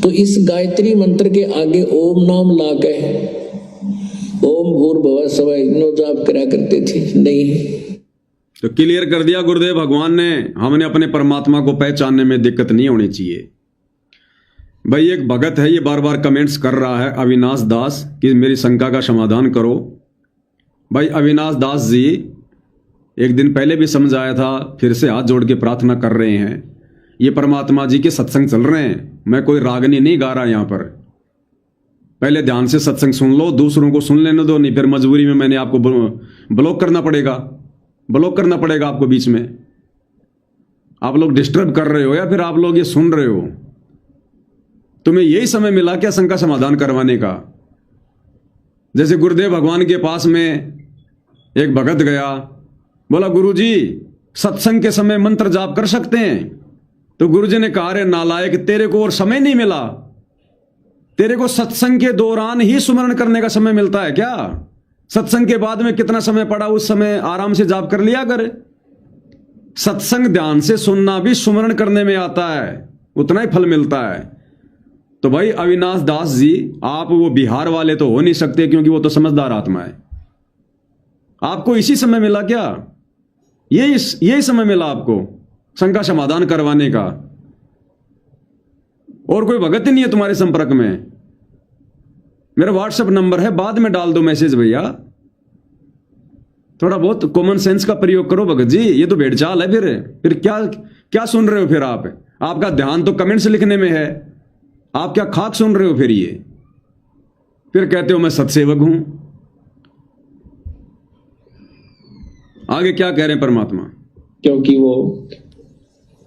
तो इस गायत्री मंत्र के आगे ओम नाम ला के ओम भूर्भुवस्सुवः इनो जाप करा करते थे नहीं। तो क्लियर कर दिया गुरुदेव भगवान ने, हमने अपने परमात्मा को पहचानने में दिक्कत नहीं होनी चाहिए। भाई एक भगत है, ये बार बार कमेंट्स कर रहा है, अविनाश दास, कि मेरी शंका का समाधान करो। भाई अविनाश दास जी एक दिन पहले भी समझाया था, फिर से हाथ जोड़ के प्रार्थना कर रहे हैं। ये परमात्मा जी के सत्संग चल रहे हैं, मैं कोई रागनी नहीं गा रहा यहां पर। पहले ध्यान से सत्संग सुन लो, दूसरों को सुन लेने दो, नहीं फिर मजबूरी में मैंने आपको ब्लॉक करना पड़ेगा आपको बीच में। आप लोग डिस्टर्ब कर रहे हो या फिर आप लोग ये सुन रहे हो? तुम्हें यही समय मिला क्या शंका समाधान करवाने का? जैसे गुरुदेव भगवान के पास में एक भगत गया, बोला गुरुजी सत्संग के समय मंत्र जाप कर सकते हैं? तो गुरुजी ने कहा रे नालायक, तेरे को और समय नहीं मिला? तेरे को सत्संग के दौरान ही सुमरण करने का समय मिलता है क्या? सत्संग के बाद में कितना समय पड़ा, उस समय आराम से जाप कर लिया कर। सत्संग ध्यान से सुनना भी सुमरण करने में आता है, उतना ही फल मिलता है। तो भाई अविनाश दास जी, आप वो बिहार वाले तो हो नहीं सकते, क्योंकि वो तो समझदार आत्मा है। आपको इसी समय मिला क्या? यही समय मिला आपको शंका समाधान करवाने का? और कोई भगत ही नहीं है तुम्हारे संपर्क में? मेरा व्हाट्सएप नंबर है, बाद में डाल दो मैसेज भैया, थोड़ा बहुत कॉमन सेंस का प्रयोग करो भगत जी, ये तो भेड़चाल है। फिर क्या क्या सुन रहे हो फिर आप? आपका ध्यान तो कमेंट्स लिखने में है, आप क्या खाक सुन रहे हो फिर? ये फिर कहते हो मैं सत्सेवक हूं। आगे क्या कह रहे हैं परमात्मा? क्योंकि वो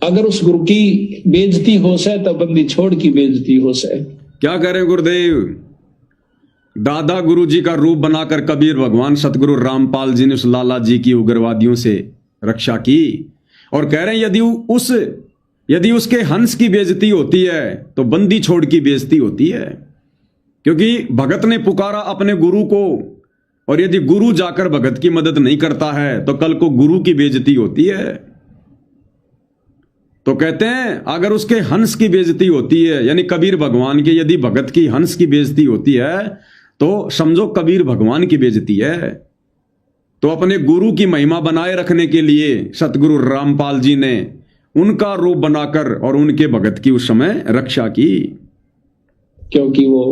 अगर उस गुरु की बेइज्जती हो से तब बंदी छोड़ की बेइज्जती हो से। क्या कह रहे हैं गुरुदेव? दादा गुरु जी का रूप बनाकर कबीर भगवान सतगुरु रामपाल जी ने उस लाला जी की उग्रवादियों से रक्षा की, और कह रहे हैं यदि उसके हंस की बेइज्जती होती है तो बंदी छोड़ की बेइज्जती होती है। क्योंकि भगत ने पुकारा अपने गुरु को, और यदि गुरु जाकर भगत की मदद नहीं करता है तो कल को गुरु की बेइज्जती होती है। तो कहते हैं अगर उसके हंस की बेइज्जती होती है, यानी कबीर भगवान के यदि भगत की हंस की बेइज्जती होती है तो समझो कबीर भगवान की बेइज्जती है। तो अपने गुरु की महिमा बनाए रखने के लिए सतगुरु रामपाल जी ने उनका रूप बनाकर और उनके भगत की उस समय रक्षा की। क्योंकि वो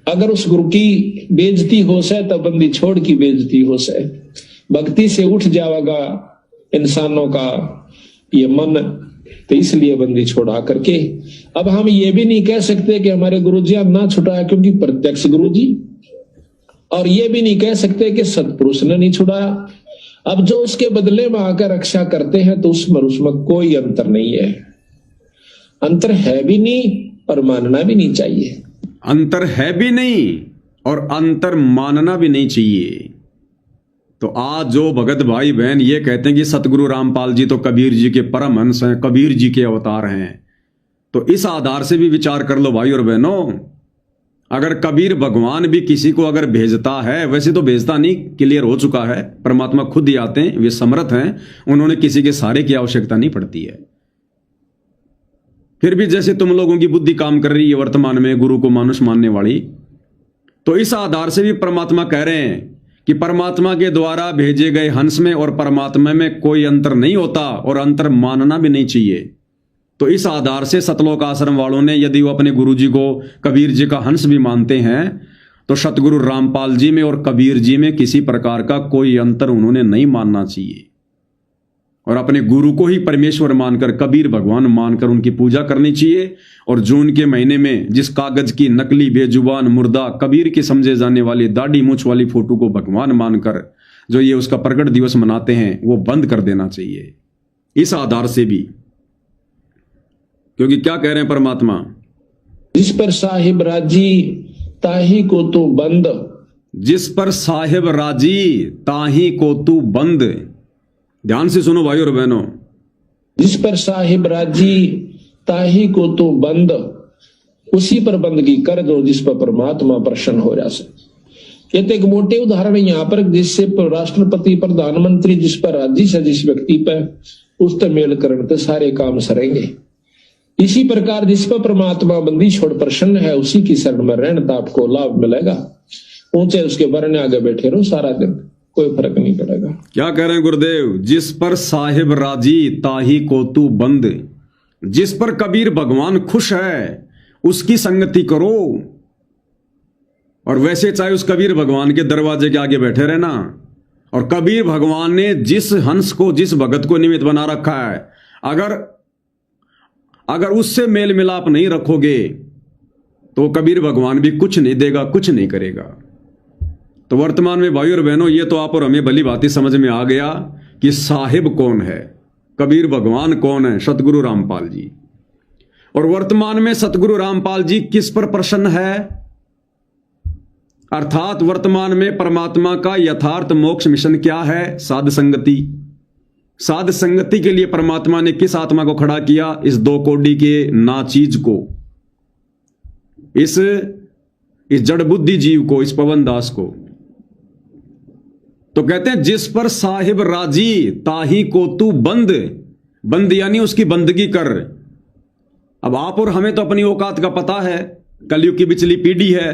अगर उस गुरु की बेइज्जती हो से तब बंदी छोड़ की बेइज्जती हो से। भक्ति से उठ जाएगा इंसानों का ये मन, तो इसलिए बंदी छोड़ा करके। अब हम ये भी नहीं कह सकते कि हमारे गुरुजी ना छुड़ाया, क्योंकि प्रत्यक्ष गुरुजी, और ये भी नहीं कह सकते कि सतपुरुष ने नहीं छुड़ाया। अब जो उसके बदले में आकर रक्षा करते हैं तो उसमें कोई अंतर नहीं है। अंतर है भी नहीं और मानना भी नहीं चाहिए। अंतर है भी नहीं और अंतर मानना भी नहीं चाहिए। तो आज जो भगत भाई बहन ये कहते हैं कि सतगुरु रामपाल जी तो कबीर जी के परमहंस हैं, कबीर जी के अवतार हैं, तो इस आधार से भी विचार कर लो भाई और बहनों। अगर कबीर भगवान भी किसी को अगर भेजता है, वैसे तो भेजता नहीं, क्लियर हो चुका है, परमात्मा खुद ही आते हैं, वे समर्थ हैं, उन्होंने किसी के सहारे की आवश्यकता नहीं पड़ती है। फिर भी जैसे तुम लोगों की बुद्धि काम कर रही है वर्तमान में गुरु को मानुष मानने वाली, तो इस आधार से भी परमात्मा कह रहे हैं कि परमात्मा के द्वारा भेजे गए हंस में और परमात्मा में कोई अंतर नहीं होता और अंतर मानना भी नहीं चाहिए। तो इस आधार से सतलोक आश्रम वालों ने यदि वो अपने गुरु जी को कबीर जी का हंस भी मानते हैं तो सतगुरु रामपाल जी में और कबीर जी में किसी प्रकार का कोई अंतर उन्होंने नहीं मानना चाहिए, और अपने गुरु को ही परमेश्वर मानकर, कबीर भगवान मानकर उनकी पूजा करनी चाहिए। और जून के महीने में जिस कागज की नकली बेजुबान मुर्दा कबीर की समझे जाने वाली दाढ़ी मूछ वाली फोटो को भगवान मानकर जो ये उसका प्रकट दिवस मनाते हैं वो बंद कर देना चाहिए इस आधार से भी। क्योंकि क्या कह रहे हैं परमात्मा? जिस पर साहिब राजी ताही को तू बंद। जिस पर साहिब राजी ताही को तू बंद। ध्यान से सुनो भाई और बहनों। जिस पर साहिब राजी ताही को तू बंद, उसी पर बंदगी कर दो जिस पर परमात्मा प्रसन्न हो जाए। ये तो एक मोटे उदाहरण है यहाँ पर, जिससे राष्ट्रपति प्रधानमंत्री जिस पर राजी से जिस व्यक्ति पर उस पर मेल करने तो सारे काम सरेंगे। इसी प्रकार जिस पर परमात्मा बंदी छोड़ प्रसन्न है उसी की शरण में रहने तो आपको लाभ मिलेगा। ऊंचे उसके बरने आगे बैठे रहो सारा दिन, कोई फर्क नहीं पड़ेगा। क्या कह रहे हैं गुरुदेव? जिस पर साहिब राजी ताही को तू बंद। जिस पर कबीर भगवान खुश है उसकी संगति करो, और वैसे चाहे उस कबीर भगवान के दरवाजे के आगे बैठे रहना। और कबीर भगवान ने जिस हंस को, जिस भगत को निमित्त बना रखा है, अगर उससे मेल मिलाप नहीं रखोगे तो कबीर भगवान भी कुछ नहीं देगा, कुछ नहीं करेगा। तो वर्तमान में भाई और बहनों ये तो आप और हमें भली बातें समझ में आ गया कि साहिब कौन है, कबीर भगवान कौन है, सतगुरु रामपाल जी। और वर्तमान में सतगुरु रामपाल जी किस पर प्रसन्न है? अर्थात वर्तमान में परमात्मा का यथार्थ मोक्ष मिशन क्या है? साध संगति। साध संगति के लिए परमात्मा ने किस आत्मा को खड़ा किया? इस 2 कोड़ी के नाचीज को, इस जड़ बुद्धि जीव को, इस पवन दास को। तो कहते हैं जिस पर साहिब राजी ताही को तू बंद। बंद यानी उसकी बंदगी कर। अब आप और हमें तो अपनी औकात का पता है, कलयुग की बिचली पीढ़ी है,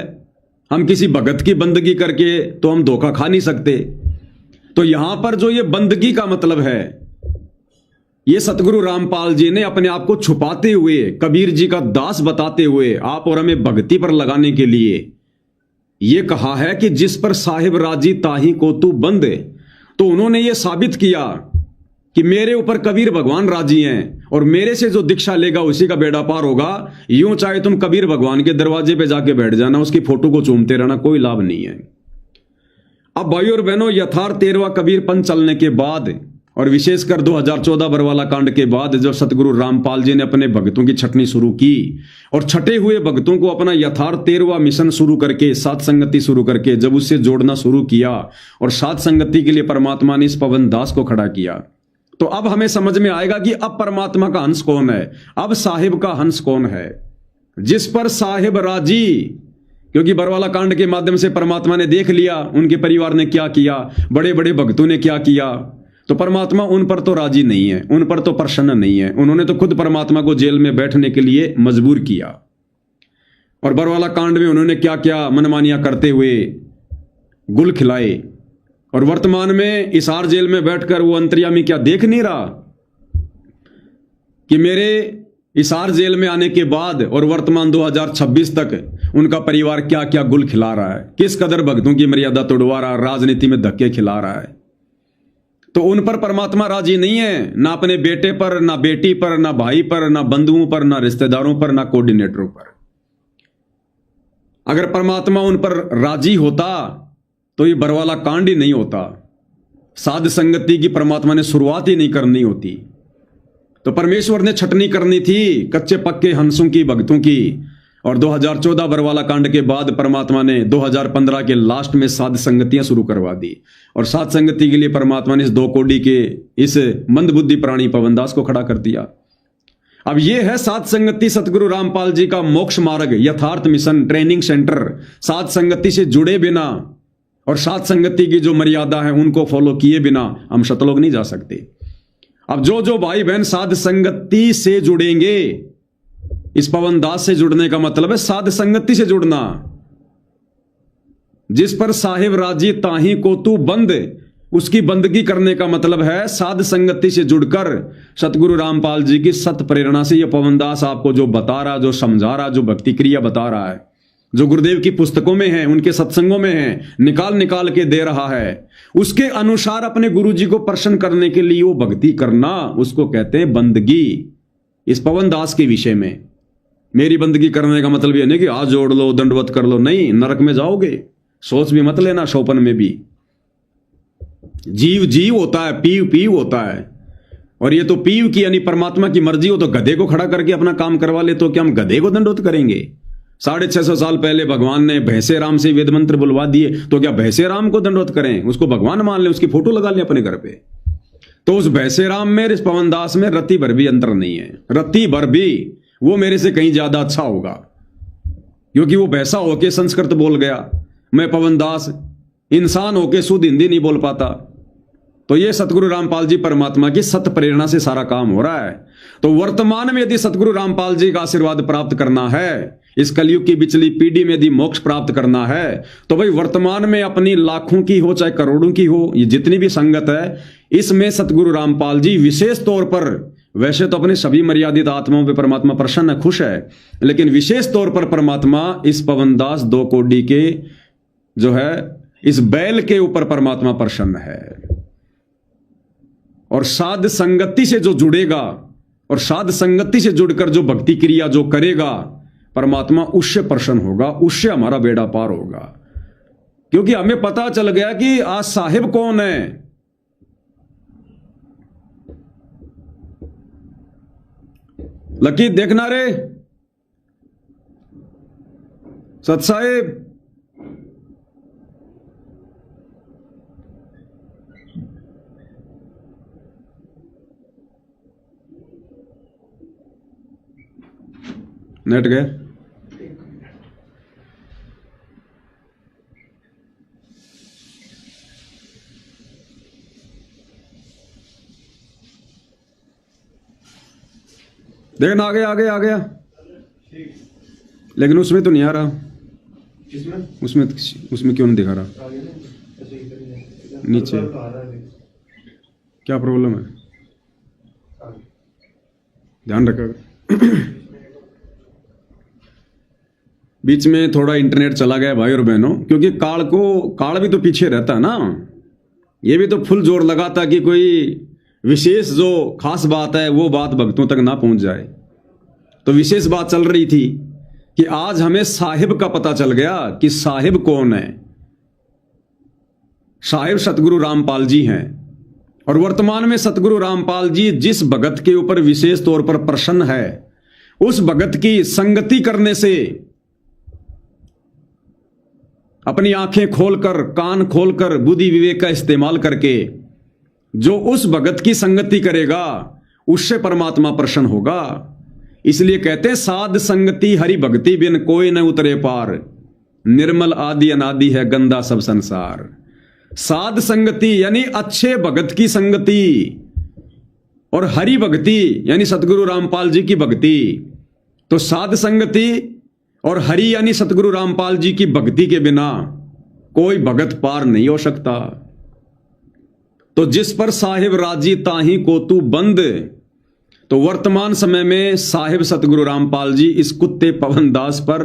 हम किसी भगत की बंदगी करके तो हम धोखा खा नहीं सकते। तो यहां पर जो ये बंदगी का मतलब है, ये सतगुरु रामपाल जी ने अपने आप को छुपाते हुए, कबीर जी का दास बताते हुए आप और हमें भक्ति पर लगाने के लिए ये कहा है कि जिस पर साहिब राजी ताही को तू बंद। तो उन्होंने ये साबित किया कि मेरे ऊपर कबीर भगवान राजी हैं और मेरे से जो दीक्षा लेगा उसी का बेड़ा पार होगा। यूं चाहे तुम कबीर भगवान के दरवाजे पे जाके बैठ जाना, उसकी फोटो को चूमते रहना, कोई लाभ नहीं है। अब भाइयों और बहनों, यथार्थ 13वां कबीर पंथ चलने के बाद और विशेषकर 2014 बरवाला कांड के बाद जब सतगुरु रामपाल जी ने अपने भक्तों की छटनी शुरू की और छटे हुए भक्तों को अपना यथार्थ 13वां मिशन शुरू करके, सात संगति शुरू करके जब उससे जोड़ना शुरू किया और सात संगति के लिए परमात्मा ने इस पवन दास को खड़ा किया, तो अब हमें समझ में आएगा कि अब परमात्मा का हंस कौन है, अब साहिब का हंस कौन है, जिस पर साहिब राजी। क्योंकि बरवाला कांड के माध्यम से परमात्मा ने देख लिया उनके परिवार ने क्या किया, बड़े बड़े भक्तों ने क्या किया, तो परमात्मा उन पर तो राजी नहीं है, उन पर तो प्रसन्न नहीं है। उन्होंने तो खुद परमात्मा को जेल में बैठने के लिए मजबूर किया और बरवाला कांड में उन्होंने क्या क्या मनमानियां करते हुए गुल खिलाए। और वर्तमान में इसार जेल में बैठकर वो अंतर्यामी क्या देख नहीं रहा कि मेरे इसार जेल में आने के बाद और वर्तमान 2026 तक उनका परिवार क्या क्या गुल खिला रहा है, किस कदर भक्तों की मर्यादा तोड़वा रहा है, राजनीति में धक्के खिला रहा है। तो उन पर परमात्मा राजी नहीं है, ना अपने बेटे पर, ना बेटी पर, ना भाई पर, ना बंधुओं पर, ना रिश्तेदारों पर, ना कोऑर्डिनेटरों पर। अगर परमात्मा उन पर राजी होता तो ये बरवाला कांड ही नहीं होता, साध संगति की परमात्मा ने शुरुआत ही नहीं करनी होती। तो परमेश्वर ने छटनी करनी थी कच्चे पक्के हंसों की, भक्तों की। और 2014 बरवाला कांड के बाद परमात्मा ने 2015 के लास्ट में साध संगतियां शुरू करवा दी और साध संगति के लिए परमात्मा ने इस 2 कोड़ी के इस मंदबुद्धि प्राणी पवनदास को खड़ा कर दिया। अब यह है साध संगति सतगुरु रामपाल जी का मोक्ष मार्ग, यथार्थ मिशन ट्रेनिंग सेंटर। साध संगति से जुड़े बिना और साध संगति की जो मर्यादा है उनको फॉलो किए बिना हम सतलोक नहीं जा सकते। अब जो भाई बहन साध संगति से जुड़ेंगे, इस पवन दास से जुड़ने का मतलब है साध संगति से जुड़ना। जिस पर साहिब राजी ताही को तू बंद, उसकी बंदगी करने का मतलब है साध संगति से जुड़कर सतगुरु रामपाल जी की सत प्रेरणा से ये पवन दास आपको जो बता रहा, जो समझा रहा, जो भक्ति क्रिया बता रहा है, जो गुरुदेव की पुस्तकों में है, उनके सत्संगों में है, निकाल निकाल के दे रहा है, उसके अनुसार अपने गुरु जी को प्रसन्न करने के लिए वो भक्ति करना, उसको कहते हैं बंदगी। इस पवन दास के विषय में मेरी बंदगी करने का मतलब ये नहीं कि हाथ जोड़ लो, दंडवत कर लो, नहीं, नरक में जाओगे। सोच भी मत लेना शोपन में भी। जीव जीव होता है, पीव पीव होता है। और ये तो पीव की यानी परमात्मा की मर्जी हो तो गधे को खड़ा करके अपना काम करवा ले, तो क्या हम गधे को दंडवत करेंगे? 650 साल पहले भगवान ने भैंसे राम से वेद मंत्र बुलवा दिए, तो क्या भैंसे राम को दंडवत करें? उसको भगवान मान ले, उसकी फोटो लगा ले अपने घर पे। तो उस भैंसे राम में, इस पवन दास में रत्ती भर भी अंतर नहीं है। रत्ती भर भी वो मेरे से कहीं ज्यादा अच्छा होगा, क्योंकि वो भैंसा होके संस्कृत बोल गया, मैं पवन दास इंसान होके शुद्ध हिंदी नहीं बोल पाता। तो ये सतगुरु रामपाल जी परमात्मा की सत प्रेरणा से सारा काम हो रहा है। तो वर्तमान में यदि सतगुरु रामपाल जी का आशीर्वाद प्राप्त करना है, इस कलयुग की बिचली पीढ़ी में यदि मोक्ष प्राप्त करना है, तो भाई वर्तमान में अपनी लाखों की हो चाहे करोड़ों की हो, ये जितनी भी संगत है, इसमें सतगुरु रामपाल जी विशेष तौर पर, वैसे तो अपने सभी मर्यादित आत्माओं पे परमात्मा प्रसन्न है, खुश है, लेकिन विशेष तौर पर परमात्मा इस पवनदास 2 कोड़ी के जो है इस बैल के ऊपर परमात्मा प्रसन्न है। और साध संगति से जो जुड़ेगा और साध संगति से जुड़कर जो भक्ति क्रिया जो करेगा, परमात्मा उससे प्रसन्न होगा, उससे हमारा बेड़ा पार होगा। क्योंकि हमें पता चल गया कि आज साहिब कौन है। लकी देखना रे सत साहिब, नेट गए। देखना आ गया, आ गया, आ गया, लेकिन उसमें तो नहीं आ रहा। उसमें क्यों नहीं दिखा रहा? नीचे क्या प्रॉब्लम है? ध्यान रखा। बीच में थोड़ा इंटरनेट चला गया भाई और बहनों, क्योंकि काल भी तो पीछे रहता है ना। ये भी तो फुल जोर लगाता कि कोई विशेष जो खास बात है वो बात भक्तों तक ना पहुंच जाए। तो विशेष बात चल रही थी कि आज हमें साहिब का पता चल गया कि साहिब कौन है। साहिब सतगुरु रामपाल जी हैं और वर्तमान में सतगुरु रामपाल जी जिस भगत के ऊपर विशेष तौर पर प्रसन्न है, उस भगत की संगति करने से, अपनी आंखें खोलकर, कान खोलकर, बुद्धि विवेक का इस्तेमाल करके जो उस भगत की संगति करेगा उससे परमात्मा प्रसन्न होगा। इसलिए कहते हैं साध संगति हरि भक्ति बिन कोई न उतरे पार, निर्मल आदि अनादि है गंदा सब संसार। साध संगति यानी अच्छे भगत की संगति और हरि भक्ति यानी सतगुरु रामपाल जी की भक्ति। तो साध संगति और हरि यानी सतगुरु रामपाल जी की भक्ति के बिना कोई भगत पार नहीं हो सकता। तो जिस पर साहिब राजी ताही को तू बंद। तो वर्तमान समय में साहिब सतगुरु रामपाल जी इस कुत्ते पवन दास पर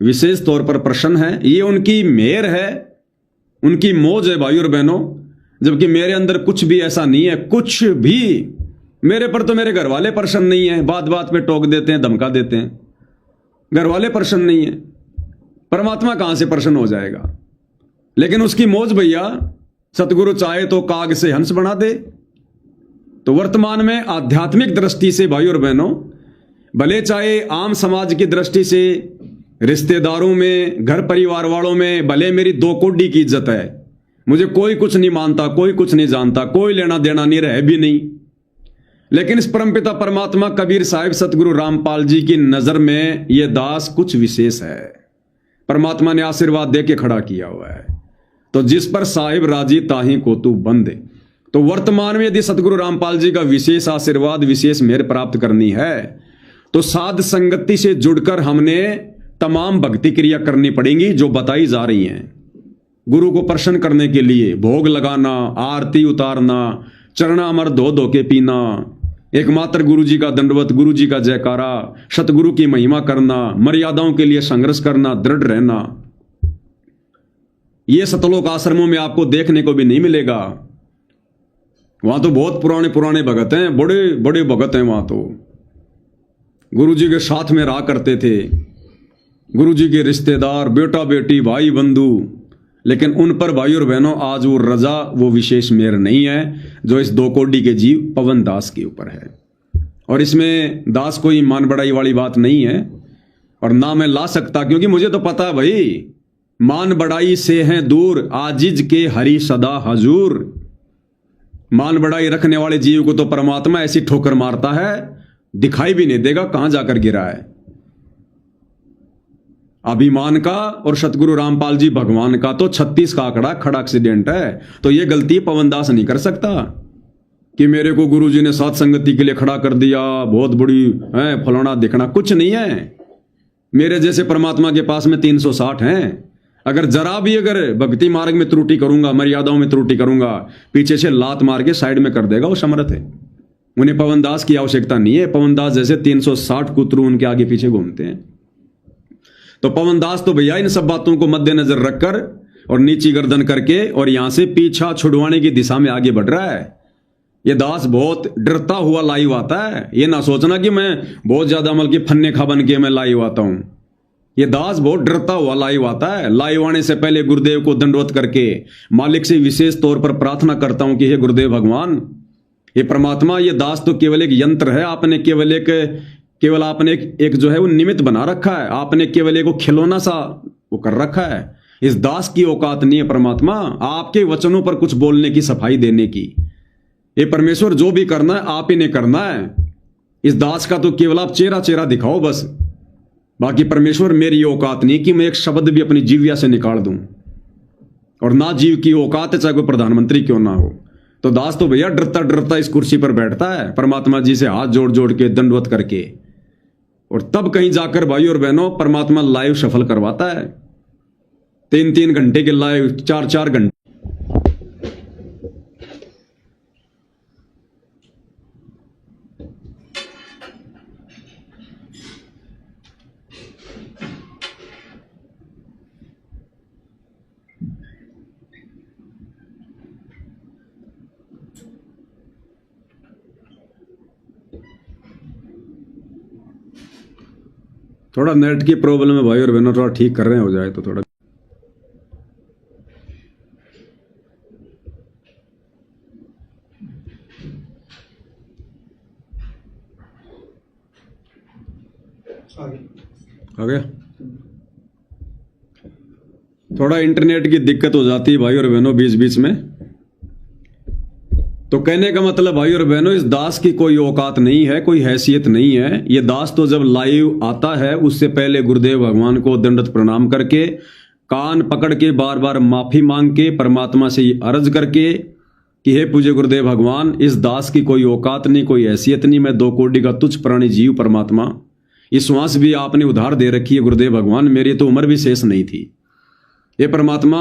विशेष तौर पर प्रसन्न है। ये उनकी मेहर है, उनकी मौज है भाइयों और बहनों। जबकि मेरे अंदर कुछ भी ऐसा नहीं है, कुछ भी। मेरे पर तो मेरे घर वाले प्रसन्न नहीं है, बात बात में टोक देते हैं, धमका देते हैं। घर वाले प्रसन्न नहीं है, परमात्मा कहां से प्रसन्न हो जाएगा। लेकिन उसकी मौज भैया, सतगुरु चाहे तो काग से हंस बना दे। तो वर्तमान में आध्यात्मिक दृष्टि से भाइयों और बहनों, भले चाहे आम समाज की दृष्टि से, रिश्तेदारों में, घर परिवार वालों में भले मेरी 2 कौड़ी की इज्जत है, मुझे कोई कुछ नहीं मानता, कोई कुछ नहीं जानता, कोई लेना देना नहीं, रहे भी नहीं। लेकिन इस परमपिता परमात्मा कबीर साहिब सतगुरु रामपाल जी की नजर में यह दास कुछ विशेष है। परमात्मा ने आशीर्वाद दे के खड़ा किया हुआ है। तो जिस पर साहिब राजी ताही को तू बंदे। तो वर्तमान में यदि सतगुरु रामपाल जी का विशेष आशीर्वाद, विशेष मेहर प्राप्त करनी है तो साध संगति से जुड़कर हमने तमाम भक्ति क्रिया करनी पड़ेंगी जो बताई जा रही हैं। गुरु को प्रसन्न करने के लिए भोग लगाना, आरती उतारना, चरणामर धो धो के पीना, एकमात्र गुरु जी का दंडवत, गुरु जी का जयकारा, सतगुरु की महिमा करना, मर्यादाओं के लिए संघर्ष करना, दृढ़ रहना, यह सतलोक आश्रमों में आपको देखने को भी नहीं मिलेगा। वहां तो बहुत पुराने पुराने भगत हैं, बड़े बड़े भगत हैं। वहां तो गुरु जी के साथ में रहा करते थे, गुरु जी के रिश्तेदार, बेटा बेटी, भाई बंधु। लेकिन उन पर भाई और बहनों आज वो रजा, वो विशेष मेहर नहीं है जो इस 2 कौड़ी के जीव पवन दास के ऊपर है। और इसमें दास कोई मान बढ़ाई वाली बात नहीं है और ना मैं ला सकता, क्योंकि मुझे तो पता है भाई, मान बढ़ाई से हैं दूर, आजिज के हरि सदा हजूर। मान बढ़ाई रखने वाले जीव को तो परमात्मा ऐसी ठोकर मारता है, दिखाई भी नहीं देगा कहां जाकर गिरा है। अभिमान का और सतगुरु रामपाल जी भगवान का तो 36 का आंकड़ा खड़ा एक्सीडेंट है। तो यह गलती पवनदास नहीं कर सकता कि मेरे को गुरु जी ने साथ संगति के लिए खड़ा कर दिया, बहुत बड़ी है फलाना दिखना, कुछ नहीं है। मेरे जैसे परमात्मा के पास में 360 हैं। अगर जरा भी अगर भक्ति मार्ग में त्रुटि करूंगा, मर्यादाओं में त्रुटि करूंगा, पीछे से लात मार के साइड में कर देगा, वो समर्थ है। उन्हें पवनदास की आवश्यकता नहीं है। पवनदास जैसे 360 कुतरू उनके आगे पीछे घूमते हैं। तो पवनदास तो भैया इन सब बातों को मद्देनजर रखकर और नीची गर्दन करके और यहां से पीछा छुड़वाने की दिशा में आगे बढ़ रहा है। ये दास बहुत डरता हुआ लाइव आता है। ये ना सोचना कि मैं बहुत ज्यादा अमल के फन्ने खा बन के मैं लाइव आता हूं। ये दास बहुत डरता हुआ लाइव आता है। लाइव आने से पहले गुरुदेव को दंडवत करके मालिक से विशेष तौर पर प्रार्थना करता हूं कि हे गुरुदेव भगवान, ये परमात्मा, ये दास तो केवल एक यंत्र है। आपने केवल आपने एक जो है वो निमित्त बना रखा है। आपने केवल एक खिलौना सा वो कर रखा है। इस दास की औकात नहीं है परमात्मा आपके वचनों पर कुछ बोलने की, सफाई देने की। ये परमेश्वर जो भी करना है आप ही ने करना है। इस दास का तो केवल आप चेहरा चेहरा दिखाओ बस। बाकी परमेश्वर मेरी औकात नहीं कि मैं एक शब्द भी अपनी जीविया से निकाल दूं, और ना जीव की औकात है चाहे कोई प्रधानमंत्री क्यों ना हो। तो दास तो भैया डरता डरता इस कुर्सी पर बैठता है, परमात्मा जी से हाथ जोड़ जोड़ के दंडवत करके, और तब कहीं जाकर भाई और बहनों परमात्मा लाइव सफल करवाता है। 3-3 घंटे के लाइव, 4-4 घंटे। थोड़ा नेट की प्रॉब्लम है भाई और बहनों, थोड़ा ठीक कर रहे हो जाए तो थोड़ा। आ गया। थोड़ा इंटरनेट की दिक्कत हो जाती है भाई और बहनों बीच बीच में। तो कहने का मतलब भाई और बहनों, इस दास की कोई औकात नहीं है, कोई हैसियत नहीं है। ये दास तो जब लाइव आता है उससे पहले गुरुदेव भगवान को दंडवत प्रणाम करके, कान पकड़ के बार बार माफी मांग के, परमात्मा से ये अर्ज करके कि हे पूज्य गुरुदेव भगवान, इस दास की कोई औकात नहीं, कोई हैसियत नहीं, मैं 2 कोटि का तुच्छ प्राणी जीव परमात्मा, ये श्वास भी आपने उधार दे रखी है गुरुदेव भगवान, मेरी तो उम्र भी शेष नहीं थी। ये परमात्मा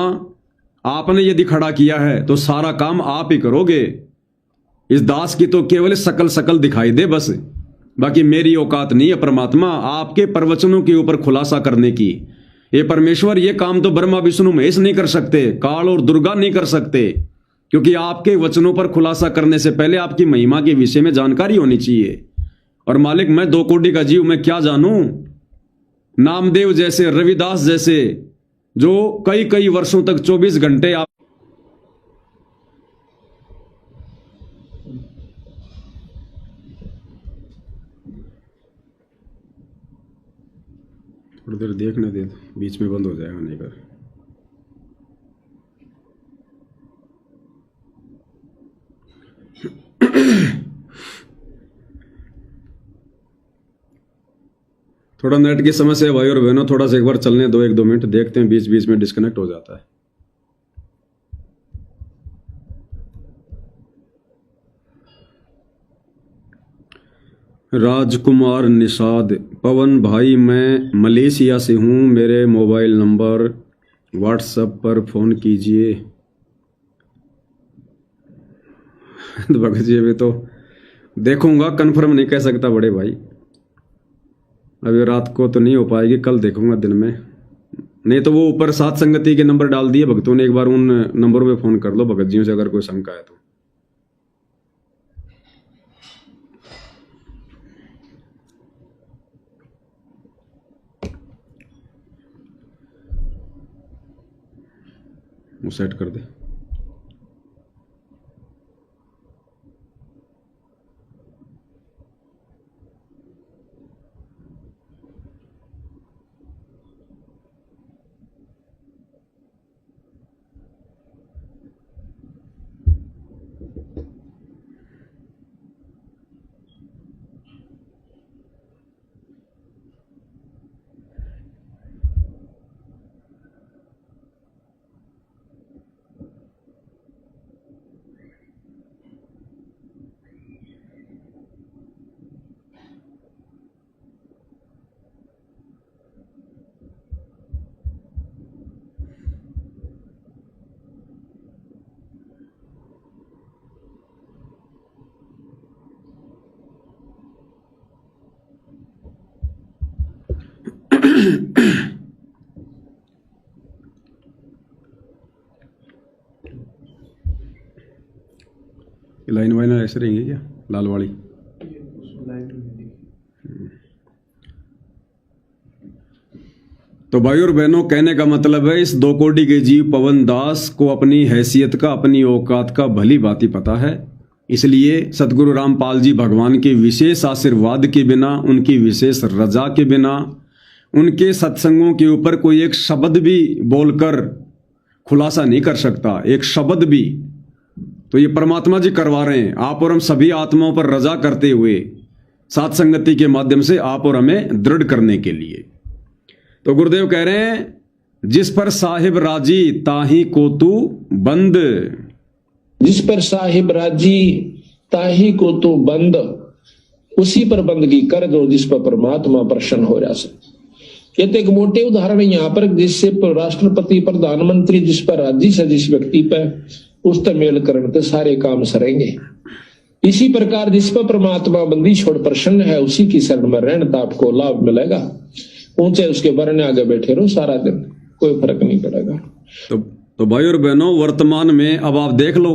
आपने यदि खड़ा किया है तो सारा काम आप ही करोगे। इस दास की तो केवल शकल शकल दिखाई दे बस, बाकी मेरी औकात नहीं है परमात्मा आपके प्रवचनों के ऊपर खुलासा करने की। ये परमेश्वर, ये काम तो ब्रह्मा विष्णु महेश नहीं कर सकते, काल और दुर्गा नहीं कर सकते, क्योंकि आपके वचनों पर खुलासा करने से पहले आपकी महिमा के विषय में जानकारी होनी चाहिए। और मालिक, मैं 2 कोटि का जीव, मैं क्या जानूं? नामदेव जैसे, रविदास जैसे, जो कई कई वर्षों तक 24 घंटे आप थोड़ी देर देखने दे, बीच में बंद हो जाएगा नहीं कर। थोड़ा नेट की समस्या है भाई और बहनों, थोड़ा सा एक बार चलने दो, 1-2 मिनट देखते हैं, बीच बीच में डिस्कनेक्ट हो जाता है। राजकुमार निषाद, पवन भाई मैं मलेशिया से हूँ, मेरे मोबाइल नंबर व्हाट्सएप पर फ़ोन कीजिए। तो भगत जी अभी तो देखूंगा, कंफर्म नहीं कह सकता बड़े भाई, अभी रात को तो नहीं हो पाएगी, कल देखूंगा दिन में। नहीं तो वो ऊपर सात संगति के नंबर डाल दिए भक्तों ने, एक बार उन नंबरों पे फ़ोन कर लो भगत जियों से अगर कोई शंका है तो। वो सेट कर दे। लाइन वाइन ऐसे रहेंगी क्या, लाल वाली? तो भाई और बहनों, कहने का मतलब है इस 2 कोटि के जीव पवन दास को अपनी हैसियत का, अपनी औकात का भली भांति पता है। इसलिए सतगुरु रामपाल जी भगवान के विशेष आशीर्वाद के बिना, उनकी विशेष रजा के बिना, उनके सत्संगों के ऊपर कोई एक शब्द भी बोलकर खुलासा नहीं कर सकता, एक शब्द भी। तो ये परमात्मा जी करवा रहे हैं, आप और हम सभी आत्माओं पर रजा करते हुए सात संगति के माध्यम से आप और हमें दृढ़ करने के लिए। तो गुरुदेव कह रहे हैं, जिस पर साहिब राजी ताही को तू बंद, जिस पर साहिब राजी ताही को तू बंद, उसी पर बंदगी कर दो जिस पर परमात्मा प्रसन्न हो जा सके। ये तो एक मोटे उदाहरण है यहाँ पर, जिससे राष्ट्रपति प्रधानमंत्री जिस पर राजी से, जिस व्यक्ति पर उस तक मेल करने तो सारे काम सरेंगे। इसी प्रकार जिस पर परमात्मा बंदी छोड़ प्रसन्न है, उसी की शरण में रहने तो आपको लाभ मिलेगा। ऊंचे उसके बरने आगे बैठे रहो सारा दिन, कोई फर्क नहीं पड़ेगा। तो भाई और बहनों, वर्तमान में अब आप देख लो,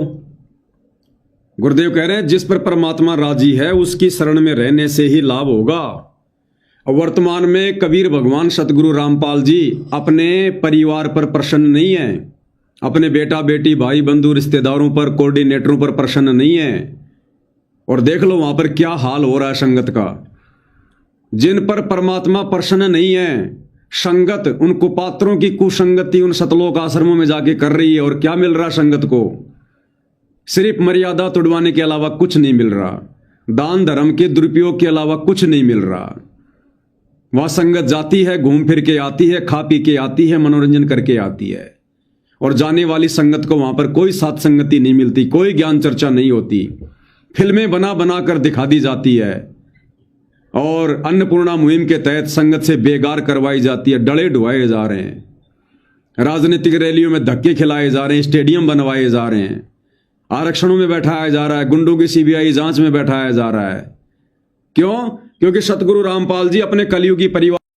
गुरुदेव कह रहे हैं जिस पर परमात्मा राजी है उसकी शरण में रहने से ही लाभ होगा। और वर्तमान में कबीर भगवान सतगुरु रामपाल जी अपने परिवार पर प्रसन्न नहीं है, अपने बेटा बेटी भाई बंधु रिश्तेदारों पर कोऑर्डिनेटरों पर प्रसन्न नहीं है। और देख लो वहां पर क्या हाल हो रहा है संगत का। जिन पर परमात्मा प्रसन्न नहीं है, संगत उन कुपात्रों की कुसंगति उन सतलोक आश्रमों में जाके कर रही है। और क्या मिल रहा संगत को? सिर्फ मर्यादा तोड़वाने के अलावा कुछ नहीं मिल रहा, दान धर्म के दुरुपयोग के अलावा कुछ नहीं मिल रहा। वहां संगत जाती है, घूम फिर के आती है, खा पी के आती है, मनोरंजन करके आती है। और जाने वाली संगत को वहां पर कोई साथ संगति नहीं मिलती, कोई ज्ञान चर्चा नहीं होती। फिल्में बना बना कर दिखा दी जाती है और अन्नपूर्णा मुहिम के तहत संगत से बेगार करवाई जाती है। डले ढुआए जा रहे हैं, राजनीतिक रैलियों में धक्के खिलाए जा रहे हैं, स्टेडियम बनवाए जा रहे हैं, आरक्षणों में बैठाया जा रहा है, गुंडों की सीबीआई जांच में बैठाया जा रहा है। क्यों? क्योंकि सतगुरु रामपाल जी अपने कलयुगी परिवार